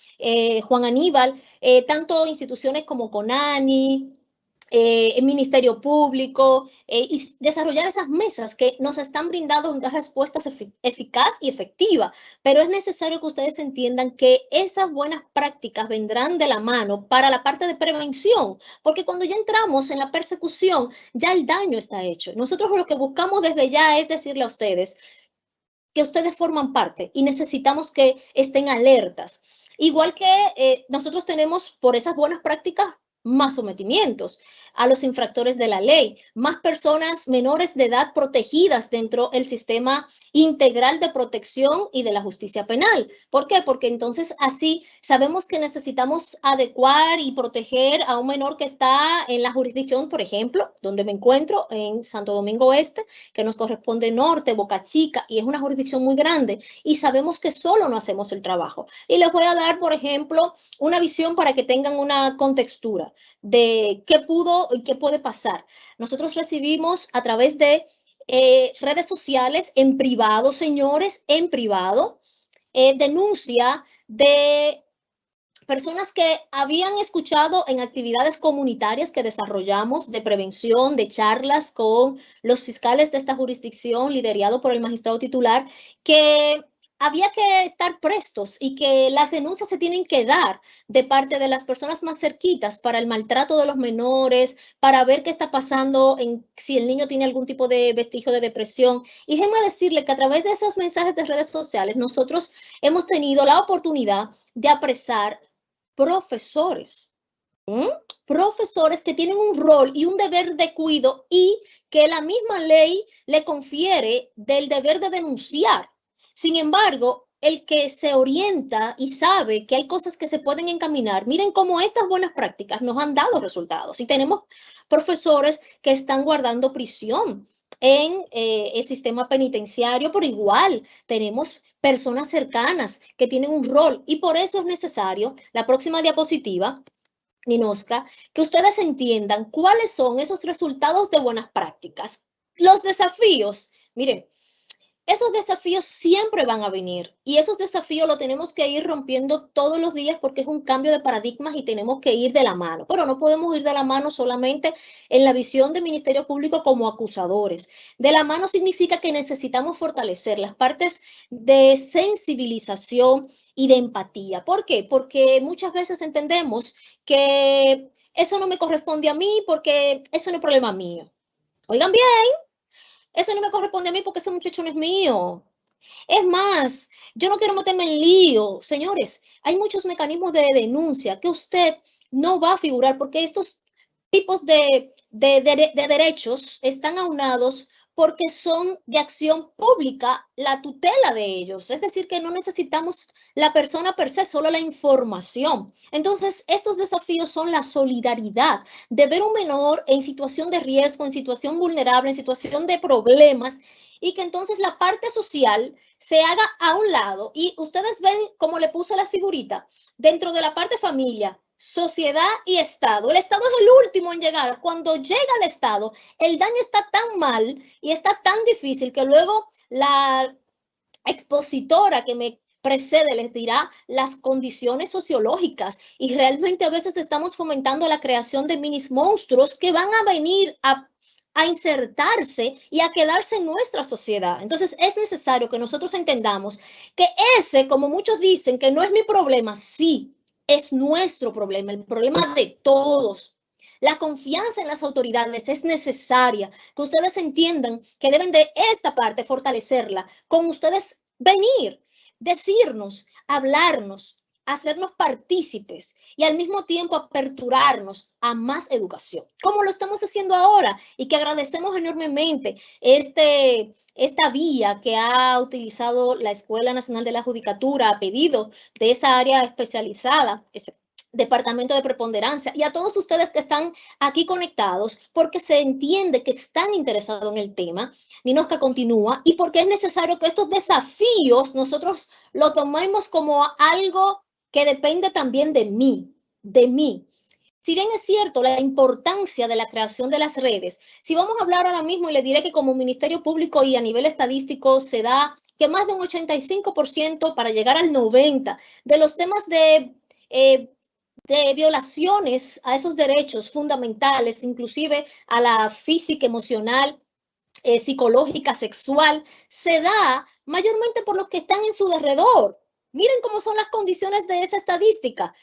Speaker 4: Juan Aníbal, tanto instituciones como CONANI, el Ministerio Público, y desarrollar esas mesas que nos están brindando unas respuestas eficaz y efectiva. Pero es necesario que ustedes entiendan que esas buenas prácticas vendrán de la mano para la parte de prevención, porque cuando ya entramos en la persecución, ya el daño está hecho. Nosotros lo que buscamos desde ya es decirle a ustedes que ustedes forman parte y necesitamos que estén alertas. Igual que nosotros tenemos por esas buenas prácticas más sometimientos a los infractores de la ley, más personas menores de edad protegidas dentro del sistema integral de protección y de la justicia penal. ¿Por qué? Porque entonces así sabemos que necesitamos adecuar y proteger a un menor que está en la jurisdicción, por ejemplo, donde me encuentro, en Santo Domingo Este, que nos corresponde norte, Boca Chica, y es una jurisdicción muy grande, y sabemos que solo no hacemos el trabajo. Y les voy a dar, por ejemplo, una visión para que tengan una contextura de qué pudo y qué puede pasar. Nosotros recibimos a través de redes sociales en privado, señores, en privado, denuncia de personas que habían escuchado en actividades comunitarias que desarrollamos de prevención, de charlas con los fiscales de esta jurisdicción, liderado por el magistrado titular, que había que estar prestos y que las denuncias se tienen que dar de parte de las personas más cerquitas para el maltrato de los menores, para ver qué está pasando, si el niño tiene algún tipo de vestigio de depresión. Y déjenme decirle que a través de esos mensajes de redes sociales nosotros hemos tenido la oportunidad de apresar profesores, profesores que tienen un rol y un deber de cuidado y que la misma ley le confiere del deber de denunciar. Sin embargo, el que se orienta y sabe que hay cosas que se pueden encaminar, miren cómo estas buenas prácticas nos han dado resultados. Y tenemos profesores que están guardando prisión en el sistema penitenciario, pero igual tenemos personas cercanas que tienen un rol y por eso es necesario, la próxima diapositiva, Ninosca, que ustedes entiendan cuáles son esos resultados de buenas prácticas. Los desafíos, miren, esos desafíos siempre van a venir y esos desafíos los tenemos que ir rompiendo todos los días porque es un cambio de paradigmas y tenemos que ir de la mano. Pero no podemos ir de la mano solamente en la visión del Ministerio Público como acusadores. De la mano significa que necesitamos fortalecer las partes de sensibilización y de empatía. ¿Por qué? Porque muchas veces entendemos que eso no me corresponde a mí porque eso no es problema mío. Oigan bien. Eso no me corresponde a mí porque ese muchacho no es mío. Es más, yo no quiero meterme en lío. Señores, hay muchos mecanismos de denuncia que usted no va a figurar porque estos tipos de derechos están aunados porque son de acción pública la tutela de ellos. Es decir, que no necesitamos la persona per se, solo la información. Entonces, estos desafíos son la solidaridad, de ver un menor en situación de riesgo, en situación vulnerable, en situación de problemas, y que entonces la parte social se haga a un lado. Y ustedes ven cómo le puse la figurita, dentro de la parte familia, sociedad y Estado. El Estado es el último en llegar. Cuando llega al Estado, el daño está tan mal y está tan difícil que luego la expositora que me precede les dirá las condiciones sociológicas, y realmente a veces estamos fomentando la creación de minis monstruos que van a venir a insertarse y a quedarse en nuestra sociedad. Entonces es necesario que nosotros entendamos que ese, como muchos dicen, que no es mi problema, sí, es nuestro problema, el problema de todos. La confianza en las autoridades es necesaria, que ustedes entiendan que deben de esta parte fortalecerla, con ustedes venir, decirnos, hablarnos, hacernos partícipes y al mismo tiempo aperturarnos a más educación, como lo estamos haciendo ahora, y que agradecemos enormemente esta vía que ha utilizado la Escuela Nacional de la Judicatura a pedido de esa área especializada, ese departamento de preponderancia, y a todos ustedes que están aquí conectados, porque se entiende que están interesados en el tema. Ninosca continúa, y porque es necesario que estos desafíos nosotros lo tomemos como algo que depende también de mí, de mí. Si bien es cierto la importancia de la creación de las redes, si vamos a hablar ahora mismo, y le diré que como Ministerio Público y a nivel estadístico se da que más de un 85% para llegar al 90% de los temas de violaciones a esos derechos fundamentales, inclusive a la física, emocional, psicológica, sexual, se da mayormente por los que están en su derredor. Miren cómo son las condiciones de esa estadística.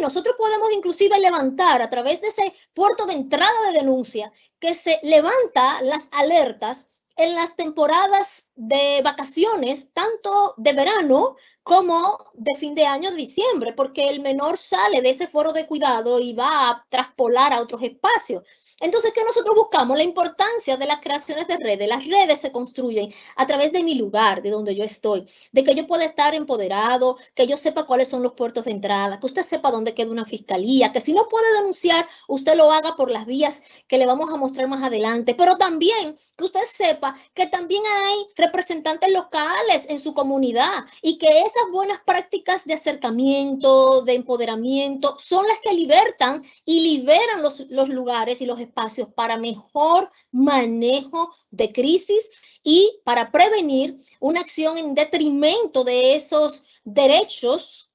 Speaker 4: Nosotros podemos inclusive levantar a través de ese puerto de entrada de denuncia que se levanta las alertas en las temporadas de vacaciones, tanto de verano como de fin de año, de diciembre, porque el menor sale de ese foro de cuidado y va a traspolar a otros espacios. Entonces, ¿qué nosotros buscamos? La importancia de las creaciones de redes. Las redes se construyen a través de mi lugar, de donde yo estoy, de que yo pueda estar empoderado, que yo sepa cuáles son los puertos de entrada, que usted sepa dónde queda una fiscalía, que si no puede denunciar, usted lo haga por las vías que le vamos a mostrar más adelante, pero también que usted sepa que también hay representantes locales en su comunidad, y que esas buenas prácticas de acercamiento, de empoderamiento, son las que libertan y liberan los lugares y los espacios para mejor manejo de crisis y para prevenir una acción en detrimento de esos derechos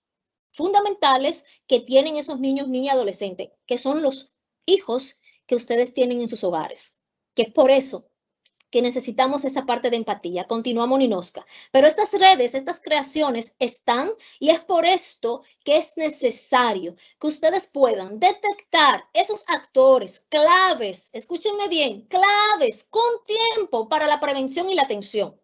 Speaker 4: fundamentales que tienen esos niños, niñas, adolescentes, que son los hijos que ustedes tienen en sus hogares. Que es por eso que necesitamos esa parte de empatía. Continuamos, Ninosca. Pero estas redes, estas creaciones están, y es por esto que es necesario que ustedes puedan detectar esos actores claves, escúchenme bien, claves con tiempo para la prevención y la atención.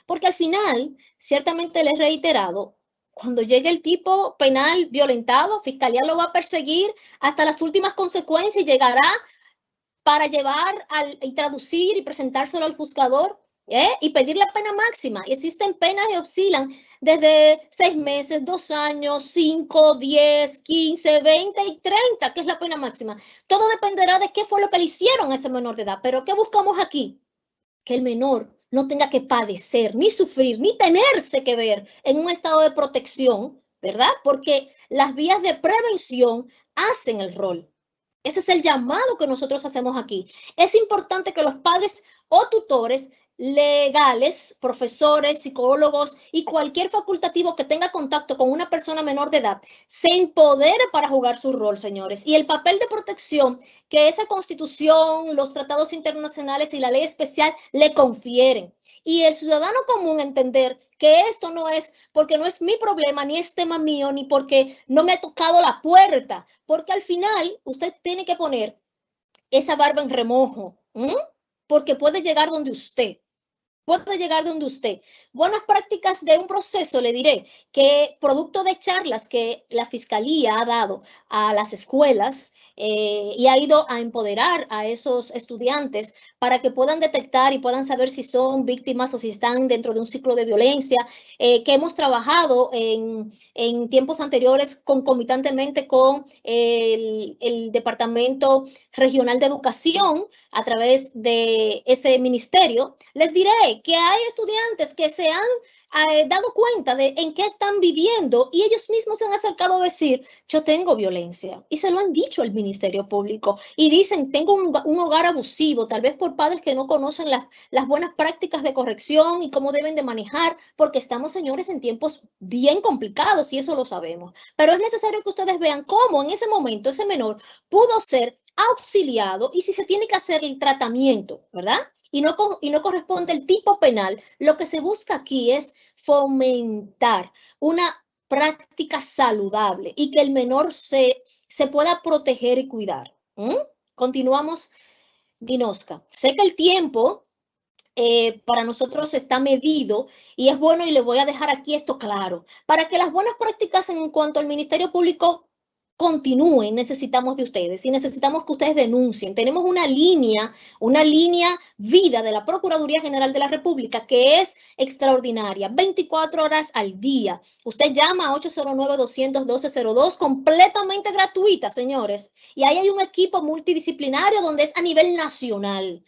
Speaker 4: Porque al final, ciertamente les he reiterado, cuando llegue el tipo penal violentado, Fiscalía lo va a perseguir hasta las últimas consecuencias y llegará para llevar y traducir y presentárselo al juzgador y pedir la pena máxima. Y existen penas que oscilan desde 6 meses, 2 años, 5, 10, 15, 20 y 30, que es la pena máxima. Todo dependerá de qué fue lo que le hicieron a ese menor de edad. Pero ¿qué buscamos aquí? Que el menor no tenga que padecer, ni sufrir, ni tenerse que ver en un estado de protección, ¿verdad? Porque las vías de prevención hacen el rol. Ese es el llamado que nosotros hacemos aquí. Es importante que los padres o tutores legales, profesores, psicólogos y cualquier facultativo que tenga contacto con una persona menor de edad se empodere para jugar su rol, señores. Y el papel de protección que esa Constitución, los tratados internacionales y la ley especial le confieren. Y el ciudadano común entender que esto no es porque no es mi problema, ni es tema mío, ni porque no me ha tocado la puerta, porque al final usted tiene que poner esa barba en remojo, porque puede llegar donde usted. Puede llegar donde usted. Buenas prácticas de un proceso, le diré, que producto de charlas que la Fiscalía ha dado a las escuelas y ha ido a empoderar a esos estudiantes para que puedan detectar y puedan saber si son víctimas o si están dentro de un ciclo de violencia, que hemos trabajado en tiempos anteriores concomitantemente con el Departamento Regional de Educación a través de ese ministerio. Les diré que hay estudiantes que se han dado cuenta de en qué están viviendo y ellos mismos se han acercado a decir, yo tengo violencia, y se lo han dicho al Ministerio Público y dicen, tengo un hogar abusivo, tal vez por padres que no conocen las buenas prácticas de corrección y cómo deben de manejar, porque estamos, señores, en tiempos bien complicados y eso lo sabemos, pero es necesario que ustedes vean cómo en ese momento ese menor pudo ser auxiliado y si se tiene que hacer el tratamiento, ¿verdad? Y no corresponde el tipo penal, lo que se busca aquí es fomentar una práctica saludable y que el menor se pueda proteger y cuidar. Continuamos, Ninosca. Sé que el tiempo para nosotros está medido y es bueno, y le voy a dejar aquí esto claro. Para que las buenas prácticas en cuanto al Ministerio Público continúen, necesitamos de ustedes y necesitamos que ustedes denuncien. Tenemos una línea vida de la Procuraduría General de la República que es extraordinaria, 24 horas al día. Usted llama a 809-200-1202, completamente gratuita, señores. Y ahí hay un equipo multidisciplinario donde es a nivel nacional.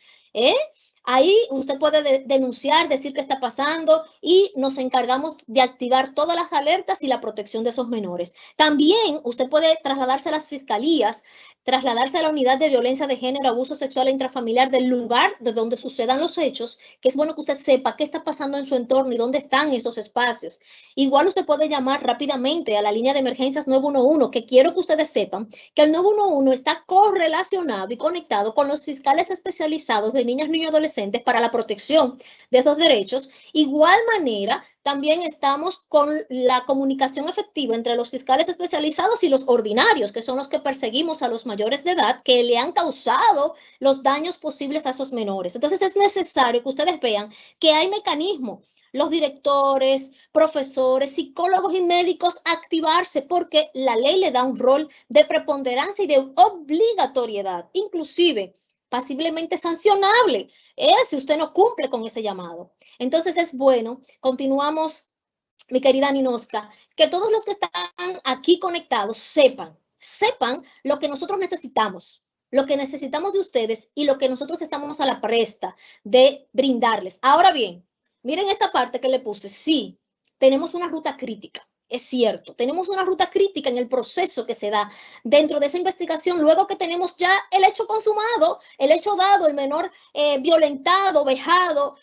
Speaker 4: Ahí usted puede denunciar, decir qué está pasando y nos encargamos de activar todas las alertas y la protección de esos menores. También usted puede trasladarse a las fiscalías, trasladarse a la unidad de violencia de género, abuso sexual e intrafamiliar del lugar de donde sucedan los hechos, que es bueno que usted sepa qué está pasando en su entorno y dónde están esos espacios. Igual usted puede llamar rápidamente a la línea de emergencias 911, que quiero que ustedes sepan que el 911 está correlacionado y conectado con los fiscales especializados de niñas, niños y adolescentes para la protección de esos derechos. Igual manera, también estamos con la comunicación efectiva entre los fiscales especializados y los ordinarios, que son los que perseguimos a los mayores de edad que le han causado los daños posibles a esos menores. Entonces es necesario que ustedes vean que hay mecanismos, los directores, profesores, psicólogos y médicos activarse porque la ley le da un rol de preponderancia y de obligatoriedad, inclusive pasiblemente sancionable, si usted no cumple con ese llamado. Entonces es bueno, continuamos, mi querida Ninosca, que todos los que están aquí conectados sepan lo que nosotros necesitamos de ustedes y lo que nosotros estamos a la presta de brindarles. Ahora bien, miren esta parte que le puse. Sí, tenemos una ruta crítica. Es cierto, tenemos una ruta crítica en el proceso que se da dentro de esa investigación, luego que tenemos ya el hecho consumado, el hecho dado, el menor violentado, vejado,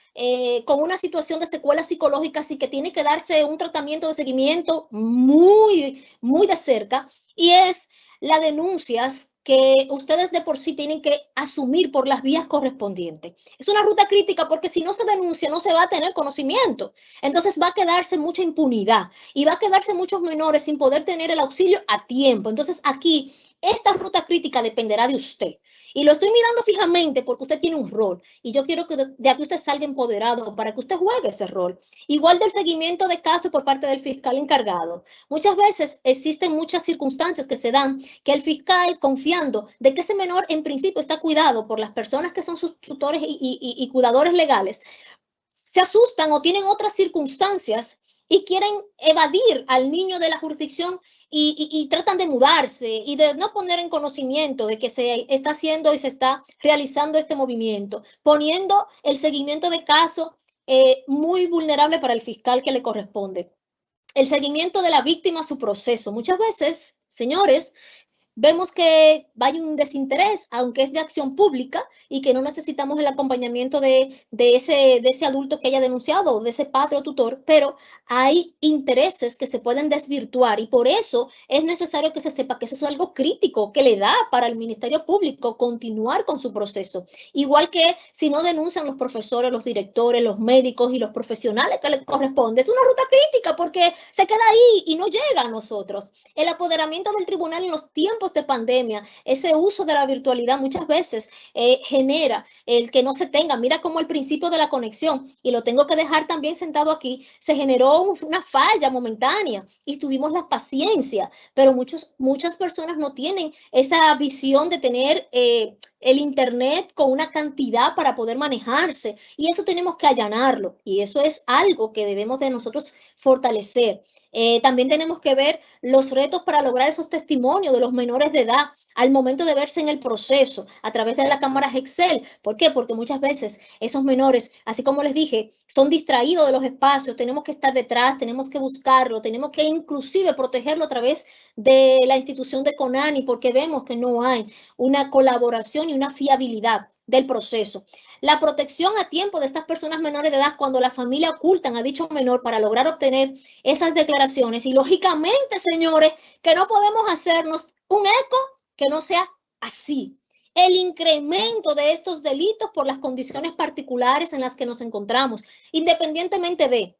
Speaker 4: con una situación de secuelas psicológicas y que tiene que darse un tratamiento de seguimiento muy, muy de cerca, y es las denuncias que ustedes de por sí tienen que asumir por las vías correspondientes. Es una ruta crítica porque si no se denuncia no se va a tener conocimiento. Entonces va a quedarse mucha impunidad y va a quedarse muchos menores sin poder tener el auxilio a tiempo. Entonces aquí esta ruta crítica dependerá de usted. Y lo estoy mirando fijamente porque usted tiene un rol y yo quiero que de aquí usted salga empoderado para que usted juegue ese rol. Igual del seguimiento de casos por parte del fiscal encargado. Muchas veces existen muchas circunstancias que se dan que el fiscal, confiando de que ese menor en principio está cuidado por las personas que son sus tutores y cuidadores legales, se asustan o tienen otras circunstancias y quieren evadir al niño de la jurisdicción y tratan de mudarse y de no poner en conocimiento de que se está haciendo y se está realizando este movimiento, poniendo el seguimiento de caso muy vulnerable para el fiscal que le corresponde. El seguimiento de la víctima a su proceso. Muchas veces, señores, vemos que hay un desinterés, aunque es de acción pública, y que no necesitamos el acompañamiento de ese adulto que haya denunciado, de ese padre o tutor, pero hay intereses que se pueden desvirtuar y por eso es necesario que se sepa que eso es algo crítico que le da para el Ministerio Público continuar con su proceso. Igual que si no denuncian los profesores, los directores, los médicos y los profesionales que les corresponde. Es una ruta crítica porque se queda ahí y no llega a nosotros. El apoderamiento del tribunal en los tiempos tiempos de pandemia, ese uso de la virtualidad muchas veces genera el que no se tenga. Mira cómo al principio de la conexión, y lo tengo que dejar también sentado aquí, se generó una falla momentánea y tuvimos la paciencia, pero muchas personas no tienen esa visión de tener el internet con una cantidad para poder manejarse, y eso tenemos que allanarlo, y eso es algo que debemos de nosotros fortalecer. También tenemos que ver los retos para lograr esos testimonios de los menores de edad al momento de verse en el proceso a través de las cámaras Excel. ¿Por qué? Porque muchas veces esos menores, así como les dije, son distraídos de los espacios, tenemos que estar detrás, tenemos que buscarlo, tenemos que inclusive protegerlo a través de la institución de CONANI, porque vemos que no hay una colaboración y una fiabilidad del proceso. La protección a tiempo de estas personas menores de edad cuando la familia ocultan a dicho menor para lograr obtener esas declaraciones. Y lógicamente, señores, que no podemos hacernos un eco que no sea así. El incremento de estos delitos por las condiciones particulares en las que nos encontramos, independientemente de...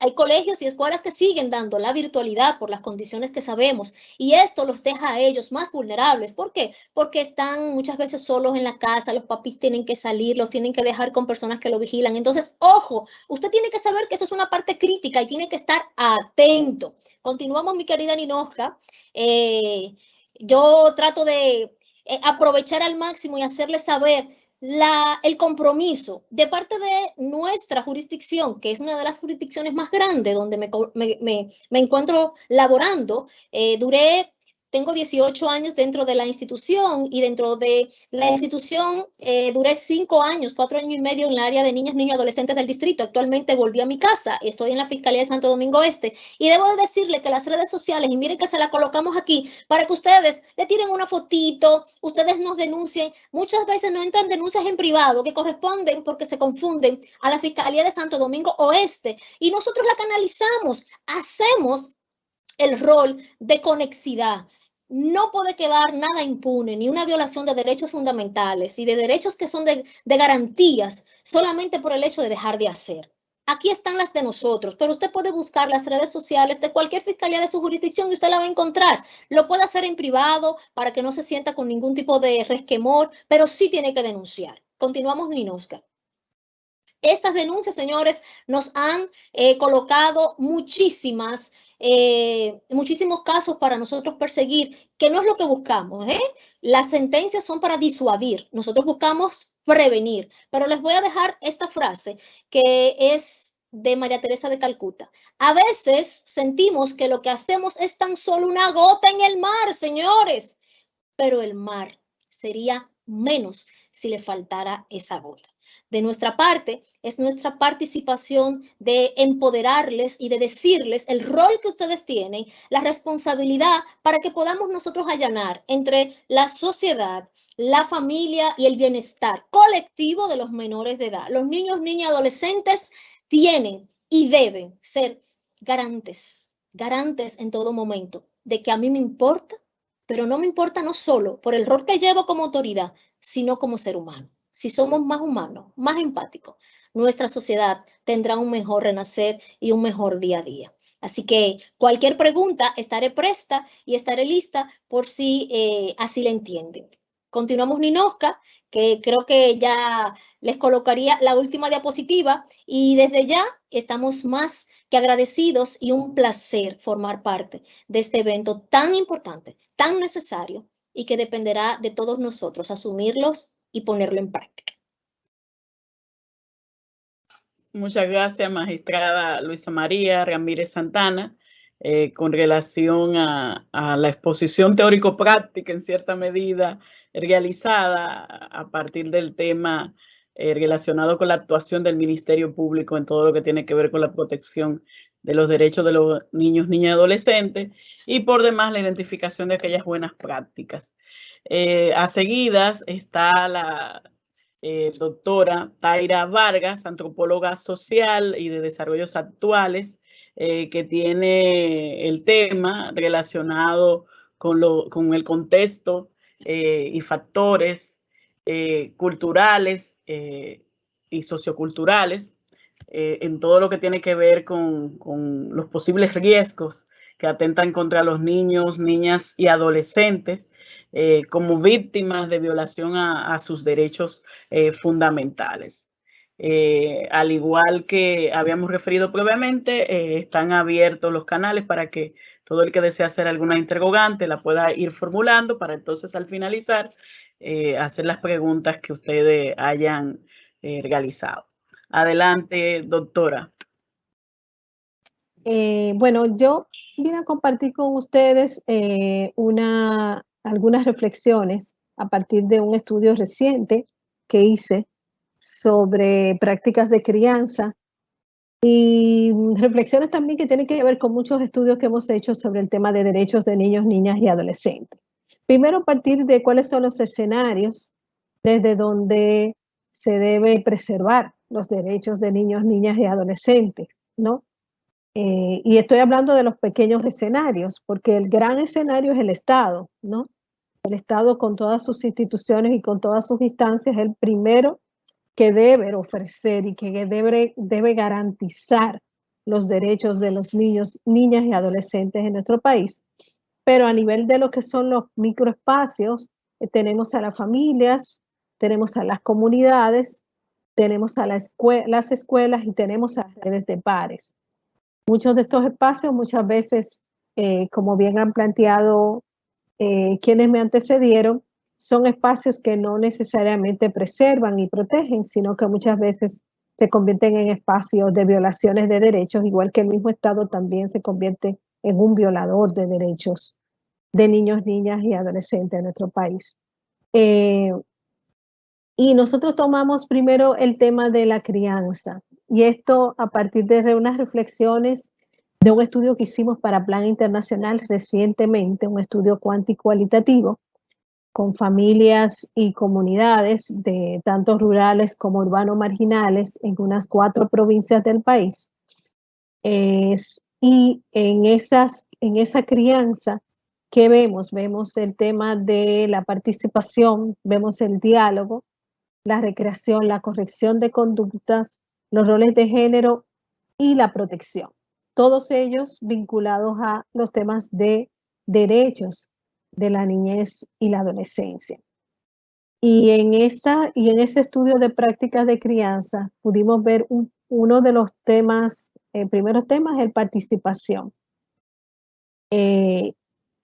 Speaker 4: Hay colegios y escuelas que siguen dando la virtualidad por las condiciones que sabemos, y esto los deja a ellos más vulnerables. ¿Por qué? Porque están muchas veces solos en la casa, los papis tienen que salir, los tienen que dejar con personas que lo vigilan. Entonces, ojo, usted tiene que saber que eso es una parte crítica y tiene que estar atento. Continuamos, mi querida Ninoshka. Yo trato de aprovechar al máximo y hacerles saber el compromiso de parte de nuestra jurisdicción, que es una de las jurisdicciones más grandes donde me encuentro laborando. Tengo 18 años dentro de la institución, y dentro de la institución duré 5 años, 4 años y medio en el área de niñas, niños y adolescentes del distrito. Actualmente volví a mi casa, estoy en la Fiscalía de Santo Domingo Este, y debo de decirle que las redes sociales, y miren que se la colocamos aquí para que ustedes le tiren una fotito, ustedes nos denuncien. Muchas veces no entran denuncias en privado que corresponden, porque se confunden, a la Fiscalía de Santo Domingo Oeste, y nosotros la canalizamos, hacemos el rol de conexidad. No puede quedar nada impune, ni una violación de derechos fundamentales y de derechos que son de garantías solamente por el hecho de dejar de hacer. Aquí están las de nosotros, pero usted puede buscar las redes sociales de cualquier fiscalía de su jurisdicción y usted la va a encontrar. Lo puede hacer en privado para que no se sienta con ningún tipo de resquemor, pero sí tiene que denunciar. Continuamos, Ninoshka. Estas denuncias, señores, nos han colocado muchísimos casos para nosotros perseguir, que no es lo que buscamos. Las sentencias son para disuadir, nosotros buscamos prevenir. Pero les voy a dejar esta frase que es de María Teresa de Calcuta. A veces sentimos que lo que hacemos es tan solo una gota en el mar, señores, pero el mar sería menos si le faltara esa gota. De nuestra parte, es nuestra participación de empoderarles y de decirles el rol que ustedes tienen, la responsabilidad para que podamos nosotros allanar entre la sociedad, la familia y el bienestar colectivo de los menores de edad. Los niños, niñas y adolescentes tienen y deben ser garantes en todo momento de que a mí me importa, pero no me importa no solo por el rol que llevo como autoridad, sino como ser humano. Si somos más humanos, más empáticos, nuestra sociedad tendrá un mejor renacer y un mejor día a día. Así que cualquier pregunta, estaré presta y estaré lista por si así la entienden. Continuamos, Ninoshka, que creo que ya les colocaría la última diapositiva, y desde ya estamos más que agradecidos y un placer formar parte de este evento tan importante, tan necesario, y que dependerá de todos nosotros asumirlos y ponerlo en práctica.
Speaker 1: Muchas gracias, magistrada Luisa María Ramírez Santana, con relación a la exposición teórico-práctica en cierta medida realizada a partir del tema relacionado con la actuación del Ministerio Público en todo lo que tiene que ver con la protección de los derechos de los niños, niñas y adolescentes, y por demás la identificación de aquellas buenas prácticas. A seguidas está la doctora Taira Vargas, antropóloga social y de desarrollos actuales, que tiene el tema relacionado con el contexto y factores culturales y socioculturales en todo lo que tiene que ver con los posibles riesgos que atentan contra los niños, niñas y adolescentes como víctimas de violación a sus derechos fundamentales. Al igual que habíamos referido previamente, están abiertos los canales para que todo el que desee hacer alguna interrogante la pueda ir formulando para entonces al finalizar hacer las preguntas que ustedes hayan realizado. Adelante, doctora.
Speaker 5: Bueno, yo vine a compartir con ustedes algunas reflexiones a partir de un estudio reciente que hice sobre prácticas de crianza y reflexiones también que tienen que ver con muchos estudios que hemos hecho sobre el tema de derechos de niños, niñas y adolescentes. Primero, a partir de cuáles son los escenarios desde donde se debe preservar los derechos de niños, niñas y adolescentes, ¿no? Y estoy hablando de los pequeños escenarios, porque el gran escenario es el Estado, ¿no? El Estado con todas sus instituciones y con todas sus instancias es el primero que debe ofrecer y que debe garantizar los derechos de los niños, niñas y adolescentes en nuestro país. Pero a nivel de lo que son los microespacios, tenemos a las familias, tenemos a las comunidades, tenemos a las escuelas y tenemos a las redes de pares. Muchos de estos espacios, muchas veces, como bien han planteado quienes me antecedieron, son espacios que no necesariamente preservan y protegen, sino que muchas veces se convierten en espacios de violaciones de derechos, igual que el mismo Estado también se convierte en un violador de derechos de niños, niñas y adolescentes en nuestro país. Y nosotros tomamos primero el tema de la crianza, y esto a partir de unas reflexiones de un estudio que hicimos para Plan Internacional recientemente, un estudio cuantitativo con familias y comunidades de tanto rurales como urbanos marginales en unas 4 provincias del país. Y en esa crianza, ¿qué vemos? Vemos el tema de la participación, vemos el diálogo, la recreación, la corrección de conductas, los roles de género y la protección. Todos ellos vinculados a los temas de derechos de la niñez y la adolescencia. Y en ese estudio de prácticas de crianza pudimos ver uno de los temas, primeros temas es participación.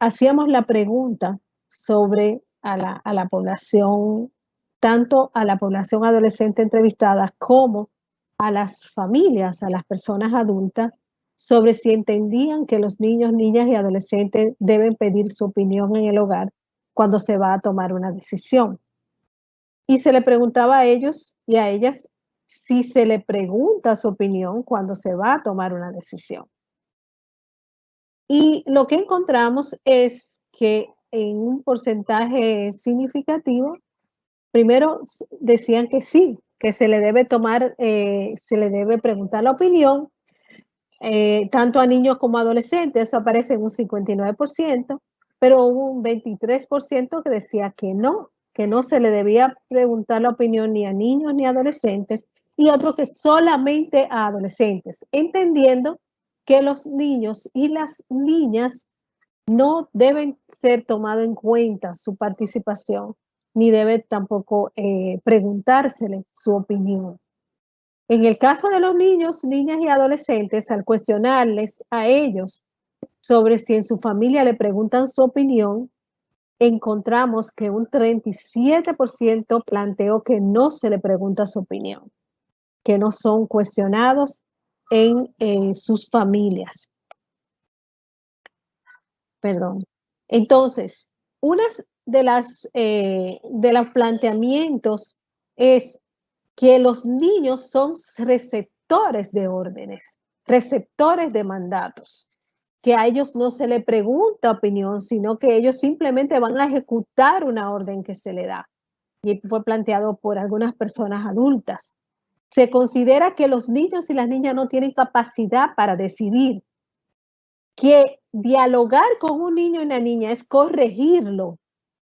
Speaker 5: Hacíamos la pregunta sobre a la población, tanto a la población adolescente entrevistada como a las familias, a las personas adultas, sobre si entendían que los niños, niñas y adolescentes deben pedir su opinión en el hogar cuando se va a tomar una decisión. Y se le preguntaba a ellos y a ellas si se le pregunta su opinión cuando se va a tomar una decisión. Y lo que encontramos es que en un porcentaje significativo, primero decían que sí, que se le debe preguntar la opinión, tanto a niños como a adolescentes. Eso aparece en un 59%, pero hubo un 23% que decía que no se le debía preguntar la opinión ni a niños ni a adolescentes, y otro que solamente a adolescentes, entendiendo que los niños y las niñas no deben ser tomado en cuenta su participación, ni debe tampoco preguntársele su opinión. En el caso de los niños, niñas y adolescentes, al cuestionarles a ellos sobre si en su familia le preguntan su opinión, encontramos que un 37% planteó que no se le pregunta su opinión, que no son cuestionados en sus familias. Perdón. Entonces, una de los planteamientos es que los niños son receptores de órdenes, receptores de mandatos, que a ellos no se le pregunta opinión, sino que ellos simplemente van a ejecutar una orden que se le da. Y fue planteado por algunas personas adultas. Se considera que los niños y las niñas no tienen capacidad para decidir, que dialogar con un niño y una niña es corregirlo,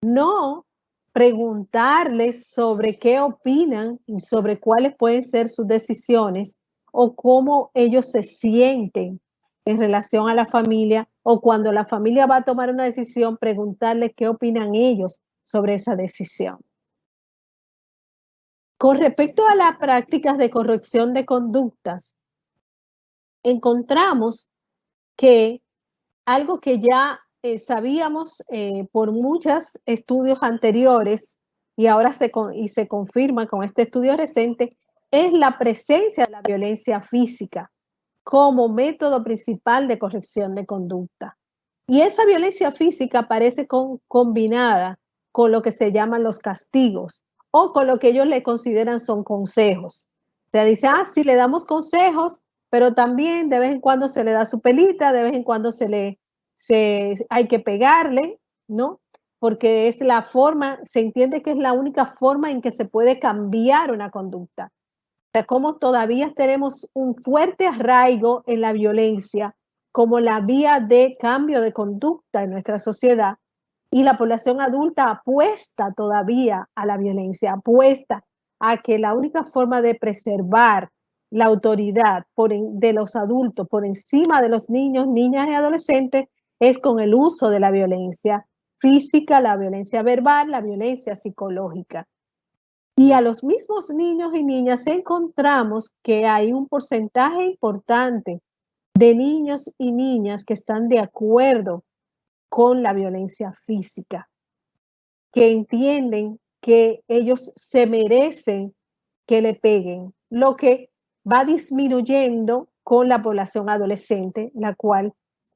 Speaker 5: no preguntarles sobre qué opinan y sobre cuáles pueden ser sus decisiones o cómo ellos se sienten en relación a la familia o cuando la familia va a tomar una decisión, preguntarle qué opinan ellos sobre esa decisión. Con respecto a las prácticas de corrección de conductas, encontramos que algo que ya sabíamos por muchos estudios anteriores y ahora se confirma con este estudio reciente, es la presencia de la violencia física como método principal de corrección de conducta. Y esa violencia física aparece combinada con lo que se llaman los castigos o con lo que ellos le consideran son consejos. O sea, dice, sí, le damos consejos, pero también de vez en cuando se le da su pelita, de vez en cuando hay que pegarle, ¿no? Porque es la forma, se entiende que es la única forma en que se puede cambiar una conducta. O sea, como todavía tenemos un fuerte arraigo en la violencia como la vía de cambio de conducta en nuestra sociedad, y la población adulta apuesta todavía a la violencia, apuesta a que la única forma de preservar la autoridad de los adultos por encima de los niños, niñas y adolescentes es con el uso de la violencia física, la violencia verbal, la violencia psicológica. Y a los mismos niños y niñas encontramos que hay un porcentaje importante de niños y niñas que están de acuerdo con la violencia física, que entienden que ellos se merecen que le peguen, lo que va disminuyendo con la población adolescente, la cual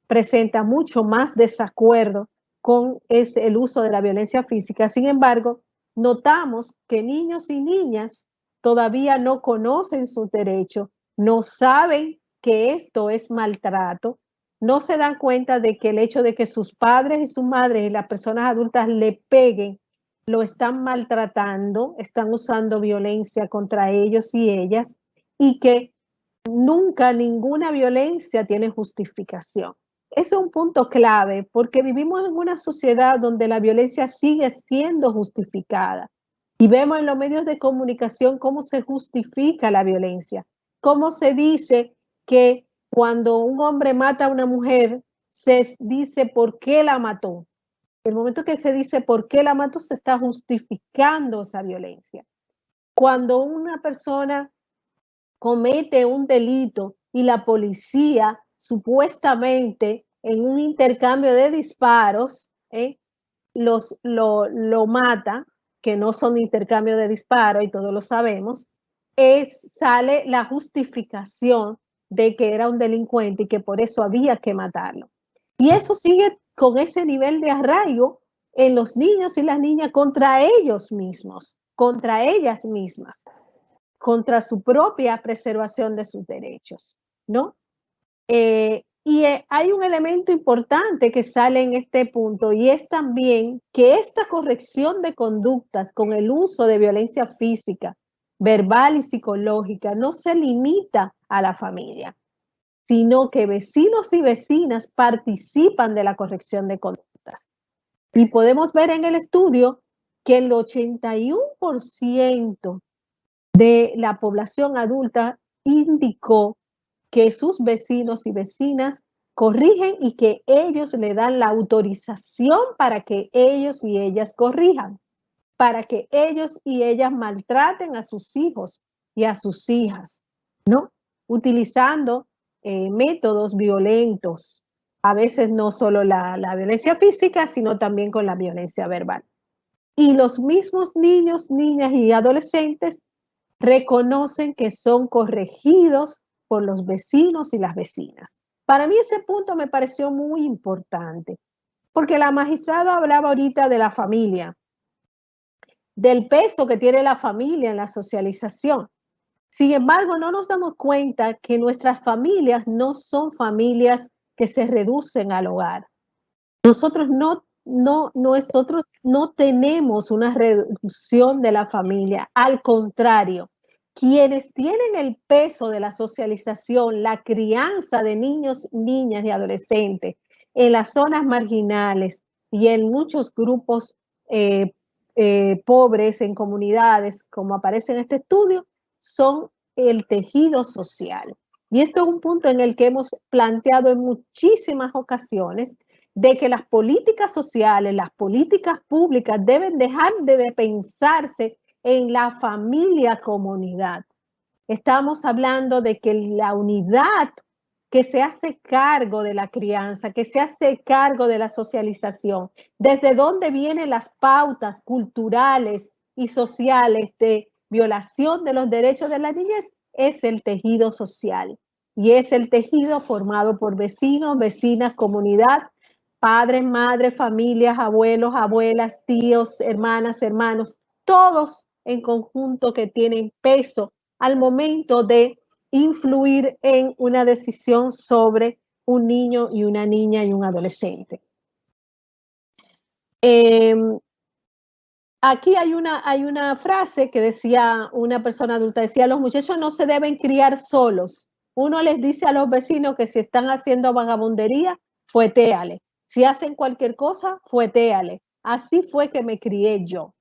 Speaker 5: presenta mucho más desacuerdo con el uso de la violencia física. Sin embargo, notamos que niños y niñas todavía no conocen sus derechos, no saben que esto es maltrato, no se dan cuenta de que el hecho de que sus padres y sus madres y las personas adultas le peguen, lo están maltratando, están usando violencia contra ellos y ellas, y que nunca ninguna violencia tiene justificación. Ese es un punto clave porque vivimos en una sociedad donde la violencia sigue siendo justificada y vemos en los medios de comunicación cómo se justifica la violencia, cómo se dice que cuando un hombre mata a una mujer se dice por qué la mató. El momento que se dice por qué la mató se está justificando esa violencia. Cuando una persona comete un delito y la policía supuestamente en un intercambio de disparos lo mata, que no son intercambio de disparos y todos lo sabemos, sale la justificación de que era un delincuente y que por eso había que matarlo. Y eso sigue con ese nivel de arraigo en los niños y las niñas contra ellos mismos, contra ellas mismas, contra su propia preservación de sus derechos, ¿no? Hay un elemento importante que sale en este punto y es también que esta corrección de conductas con el uso de violencia física, verbal y psicológica no se limita a la familia, sino que vecinos y vecinas participan de la corrección de conductas. Y podemos ver en el estudio que el 81% de la población adulta indicó que sus vecinos y vecinas corrigen y que ellos le dan la autorización para que ellos y ellas corrijan, para que ellos y ellas maltraten a sus hijos y a sus hijas, ¿no? Utilizando métodos violentos, a veces no solo la violencia física, sino también con la violencia verbal. Y los mismos niños, niñas y adolescentes reconocen que son corregidos por los vecinos y las vecinas. Para mí ese punto me pareció muy importante, porque la magistrada hablaba ahorita de la familia, del peso que tiene la familia en la socialización. Sin embargo, no nos damos cuenta que nuestras familias no son familias que se reducen al hogar. Nosotros no tenemos una reducción de la familia, al contrario. Quienes tienen el peso de la socialización, la crianza de niños, niñas y adolescentes en las zonas marginales y en muchos grupos pobres, en comunidades, como aparece en este estudio, son el tejido social. Y esto es un punto en el que hemos planteado en muchísimas ocasiones de que las políticas sociales, las políticas públicas deben dejar de pensarse en la familia comunidad. Estamos hablando de que la unidad que se hace cargo de la crianza, que se hace cargo de la socialización, desde dónde vienen las pautas culturales y sociales de violación de los derechos de la niñez, es el tejido social. Y es el tejido formado por vecinos, vecinas, comunidad, padres, madres, familias, abuelos, abuelas, tíos, hermanas, hermanos, todos en conjunto que tienen peso al momento de influir en una decisión sobre un niño y una niña y un adolescente. Aquí hay una frase que decía una persona adulta, decía, los muchachos no se deben criar solos. Uno les dice a los vecinos que si están haciendo vagabundería, fuetéale. Si hacen cualquier cosa, fuetéale. Así fue que me crié yo.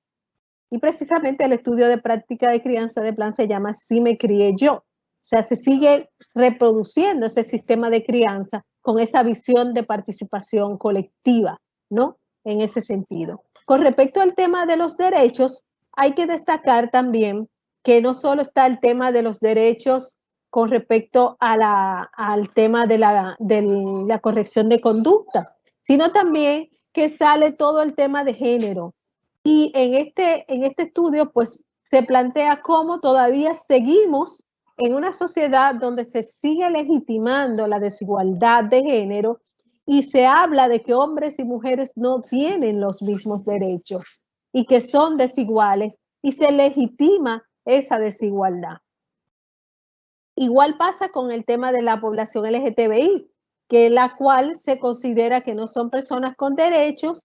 Speaker 5: Y precisamente el estudio de práctica de crianza de Plan se llama Así me crié yo. O sea, se sigue reproduciendo ese sistema de crianza con esa visión de participación colectiva, ¿no? En ese sentido. Con respecto al tema de los derechos, hay que destacar también que no solo está el tema de los derechos con respecto al tema de la corrección de conductas, sino también que sale todo el tema de género. Y en este estudio, pues, se plantea cómo todavía seguimos en una sociedad donde se sigue legitimando la desigualdad de género y se habla de que hombres y mujeres no tienen los mismos derechos y que son desiguales y se legitima esa desigualdad. Igual pasa con el tema de la población LGTBI, que la cual se considera que no son personas con derechos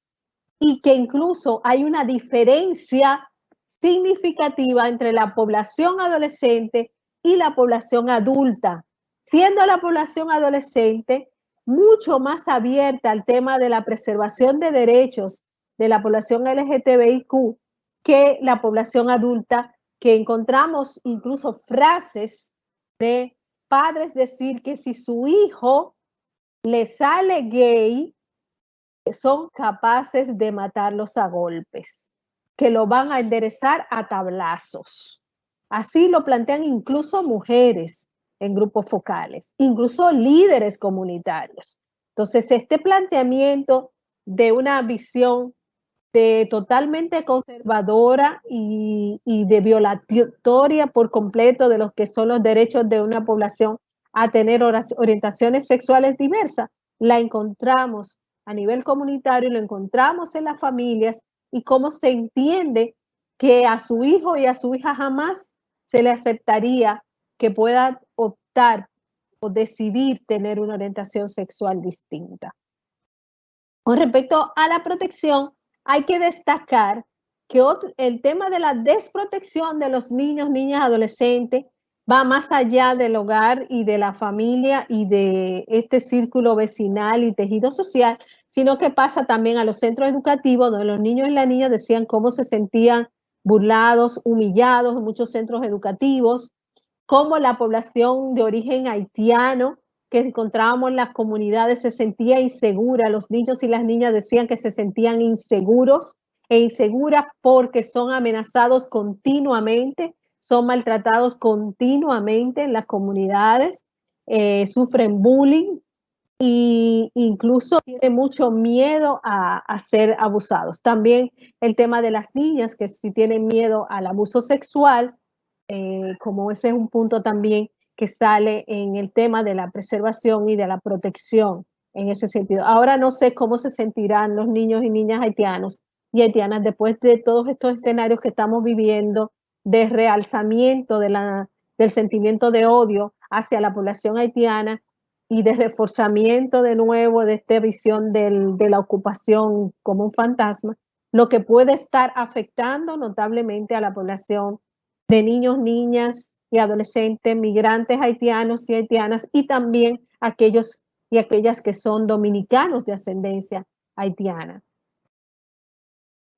Speaker 5: y que incluso hay una diferencia significativa entre la población adolescente y la población adulta, siendo la población adolescente mucho más abierta al tema de la preservación de derechos de la población LGTBIQ que la población adulta, que encontramos incluso frases de padres decir que si su hijo le sale gay, son capaces de matarlos a golpes, que lo van a enderezar a tablazos. Así lo plantean incluso mujeres en grupos focales, incluso líderes comunitarios. Entonces, este planteamiento de una visión totalmente conservadora y de violatoria por completo de los que son los derechos de una población a tener orientaciones sexuales diversas, la encontramos a nivel comunitario, lo encontramos en las familias y cómo se entiende que a su hijo y a su hija jamás se le aceptaría que pueda optar o decidir tener una orientación sexual distinta. Con respecto a la protección, hay que destacar que el tema de la desprotección de los niños, niñas, adolescentes va más allá del hogar y de la familia y de este círculo vecinal y tejido social, sino que pasa también a los centros educativos, donde los niños y las niñas decían cómo se sentían burlados, humillados en muchos centros educativos, cómo la población de origen haitiano que encontrábamos en las comunidades se sentía insegura, los niños y las niñas decían que se sentían inseguros e inseguras porque son amenazados continuamente, son maltratados continuamente en las comunidades, sufren bullying e incluso tienen mucho miedo a ser abusados. También el tema de las niñas que si tienen miedo al abuso sexual, como ese es un punto también que sale en el tema de la preservación y de la protección en ese sentido. Ahora no sé cómo se sentirán los niños y niñas haitianos y haitianas después de todos estos escenarios que estamos viviendo de realzamiento del sentimiento de odio hacia la población haitiana y de reforzamiento de nuevo de esta visión de la ocupación como un fantasma, lo que puede estar afectando notablemente a la población de niños, niñas y adolescentes, migrantes haitianos y haitianas, y también aquellos y aquellas que son dominicanos de ascendencia haitiana.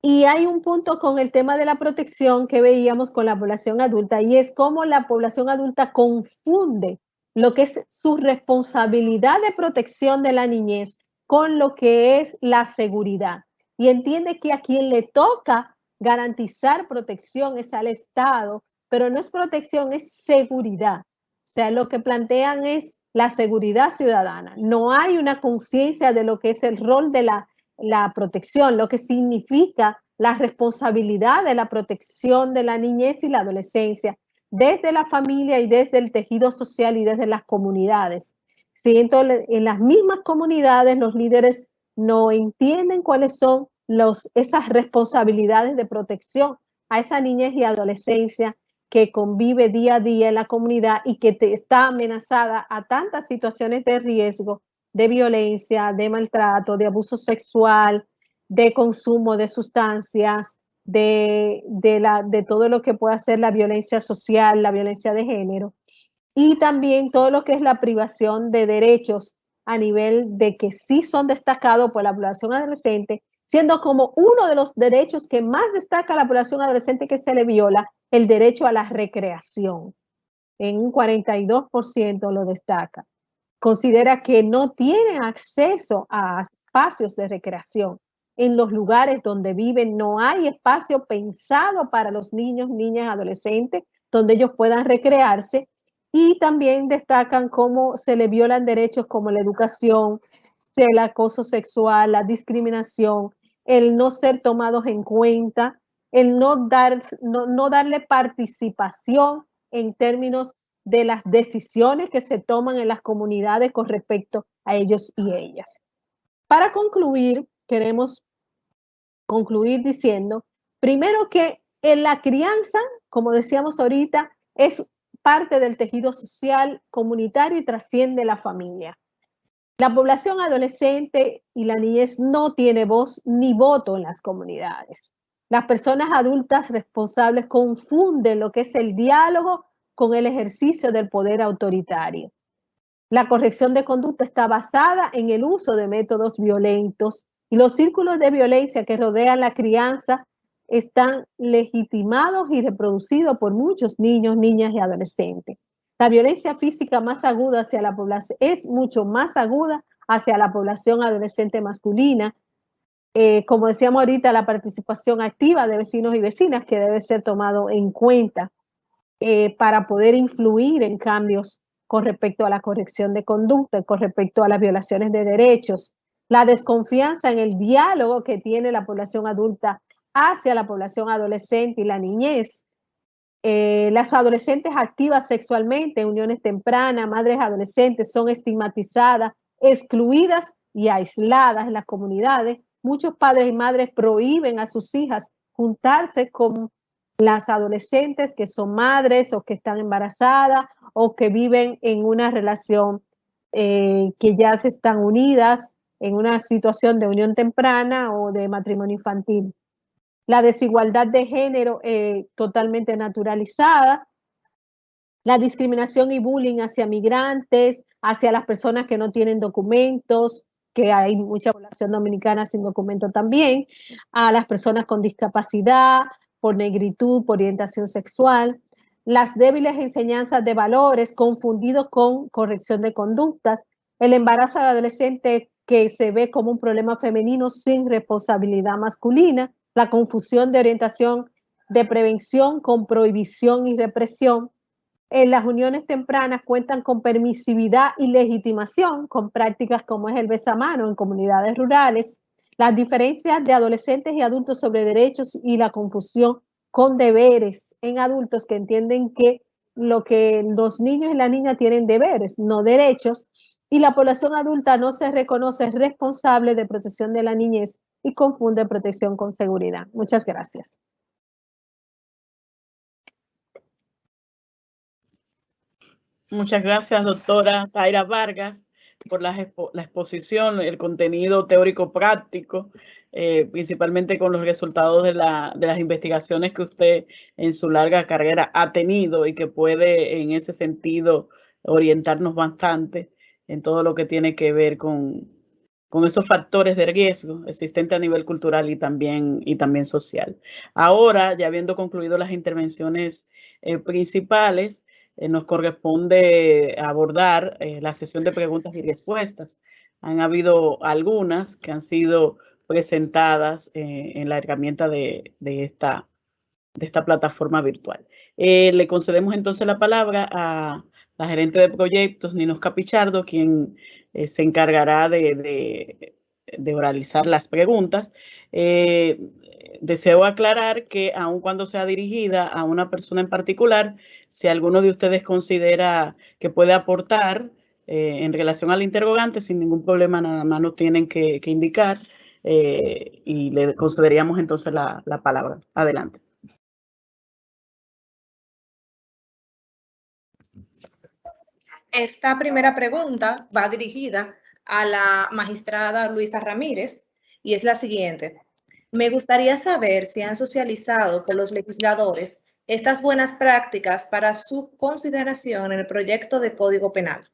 Speaker 5: Y hay un punto con el tema de la protección que veíamos con la población adulta, y es cómo la población adulta confunde lo que es su responsabilidad de protección de la niñez con lo que es la seguridad. Y entiende que a quien le toca garantizar protección es al Estado, pero no es protección, es seguridad. O sea, lo que plantean es la seguridad ciudadana. No hay una conciencia de lo que es el rol de la protección, lo que significa la responsabilidad de la protección de la niñez y la adolescencia, desde la familia y desde el tejido social y desde las comunidades. Sí, entonces, en las mismas comunidades los líderes no entienden cuáles son esas responsabilidades de protección a esa niñez y adolescencia que convive día a día en la comunidad y que está amenazada a tantas situaciones de riesgo, de violencia, de maltrato, de abuso sexual, de consumo de sustancias, de todo lo que pueda ser la violencia social, la violencia de género, y también todo lo que es la privación de derechos a nivel de que sí son destacados por la población adolescente, siendo como uno de los derechos que más destaca a la población adolescente que se le viola, el derecho a la recreación. En un 42% lo destaca. Considera que no tienen acceso a espacios de recreación. En los lugares donde viven no hay espacio pensado para los niños, niñas, adolescentes, donde ellos puedan recrearse. Y también destacan cómo se le violan derechos como la educación, el acoso sexual, la discriminación, el no ser tomados en cuenta, el no darle participación en términos de las decisiones que se toman en las comunidades con respecto a ellos y ellas. Para concluir, queremos concluir diciendo, primero que en la crianza, como decíamos ahorita, es parte del tejido social comunitario y trasciende la familia. La población adolescente y la niñez no tiene voz ni voto en las comunidades. Las personas adultas responsables confunden lo que es el diálogo con el ejercicio del poder autoritario. La corrección de conducta está basada en el uso de métodos violentos y los círculos de violencia que rodean la crianza están legitimados y reproducidos por muchos niños, niñas y adolescentes. La violencia física más aguda hacia la población es mucho más aguda hacia la población adolescente masculina. Como decíamos ahorita, la participación activa de vecinos y vecinas que debe ser tomado en cuenta para poder influir en cambios con respecto a la corrección de conducta, con respecto a las violaciones de derechos, la desconfianza en el diálogo que tiene la población adulta hacia la población adolescente y la niñez, las adolescentes activas sexualmente, uniones tempranas, madres adolescentes son estigmatizadas, excluidas y aisladas en las comunidades. Muchos padres y madres prohíben a sus hijas juntarse con las adolescentes que son madres o que están embarazadas o que viven en una relación que ya se están unidas en una situación de unión temprana o de matrimonio infantil. La desigualdad de género totalmente naturalizada, la discriminación y bullying hacia migrantes, hacia las personas que no tienen documentos, que hay mucha población dominicana sin documento también, a las personas con discapacidad, por negritud, por orientación sexual, las débiles enseñanzas de valores confundidos con corrección de conductas, el embarazo de adolescente que se ve como un problema femenino sin responsabilidad masculina, la confusión de orientación de prevención con prohibición y represión. En las uniones tempranas cuentan con permisividad y legitimación, con prácticas como es el besamano en comunidades rurales, las diferencias de adolescentes y adultos sobre derechos y la confusión con deberes en adultos que entienden que lo que los niños y las niñas tienen deberes, no derechos, y la población adulta no se reconoce responsable de protección de la niñez y confunde protección con seguridad. Muchas gracias.
Speaker 1: Muchas gracias, doctora Taira Vargas, por la exposición, el contenido teórico práctico, principalmente con los resultados de las investigaciones que usted en su larga carrera ha tenido y que puede en ese sentido orientarnos bastante en todo lo que tiene que ver con esos factores de riesgo existentes a nivel cultural y también social. Ahora, ya habiendo concluido las intervenciones principales, nos corresponde abordar la sesión de preguntas y respuestas. Han habido algunas que han sido presentadas en la herramienta de esta plataforma virtual. Le concedemos entonces la palabra a la gerente de proyectos, Ninosca Pichardo, quien se encargará de oralizar las preguntas. Deseo aclarar que aun cuando sea dirigida a una persona en particular, si alguno de ustedes considera que puede aportar en relación al interrogante, sin ningún problema, nada más nos tienen que indicar y le concederíamos entonces la palabra. Adelante.
Speaker 6: Esta primera pregunta va dirigida a la magistrada Luisa Ramírez y es la siguiente. Me gustaría saber si han socializado con los legisladores estas buenas prácticas para su consideración en el proyecto de Código Penal.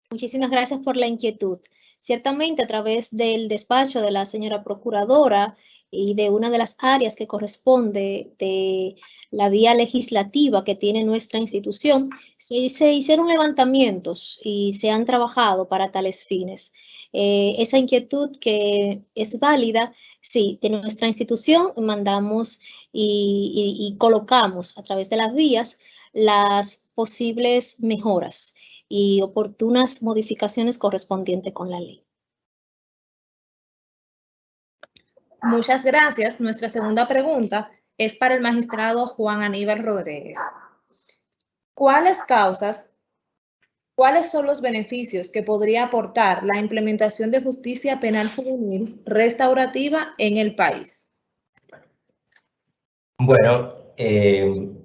Speaker 4: Muchísimas gracias por la inquietud. Ciertamente, a través del despacho de la señora procuradora y de una de las áreas que corresponde de la vía legislativa que tiene nuestra institución, se hicieron levantamientos y se han trabajado para tales fines. Esa inquietud que es válida, sí, de nuestra institución mandamos y colocamos a través de las vías las posibles mejoras y oportunas modificaciones correspondientes con la ley.
Speaker 6: Muchas gracias. Nuestra segunda pregunta es para el magistrado Juan Aníbal Rodríguez. ¿Cuáles son los beneficios que podría aportar la implementación de justicia penal juvenil restaurativa en el país?
Speaker 3: Bueno, el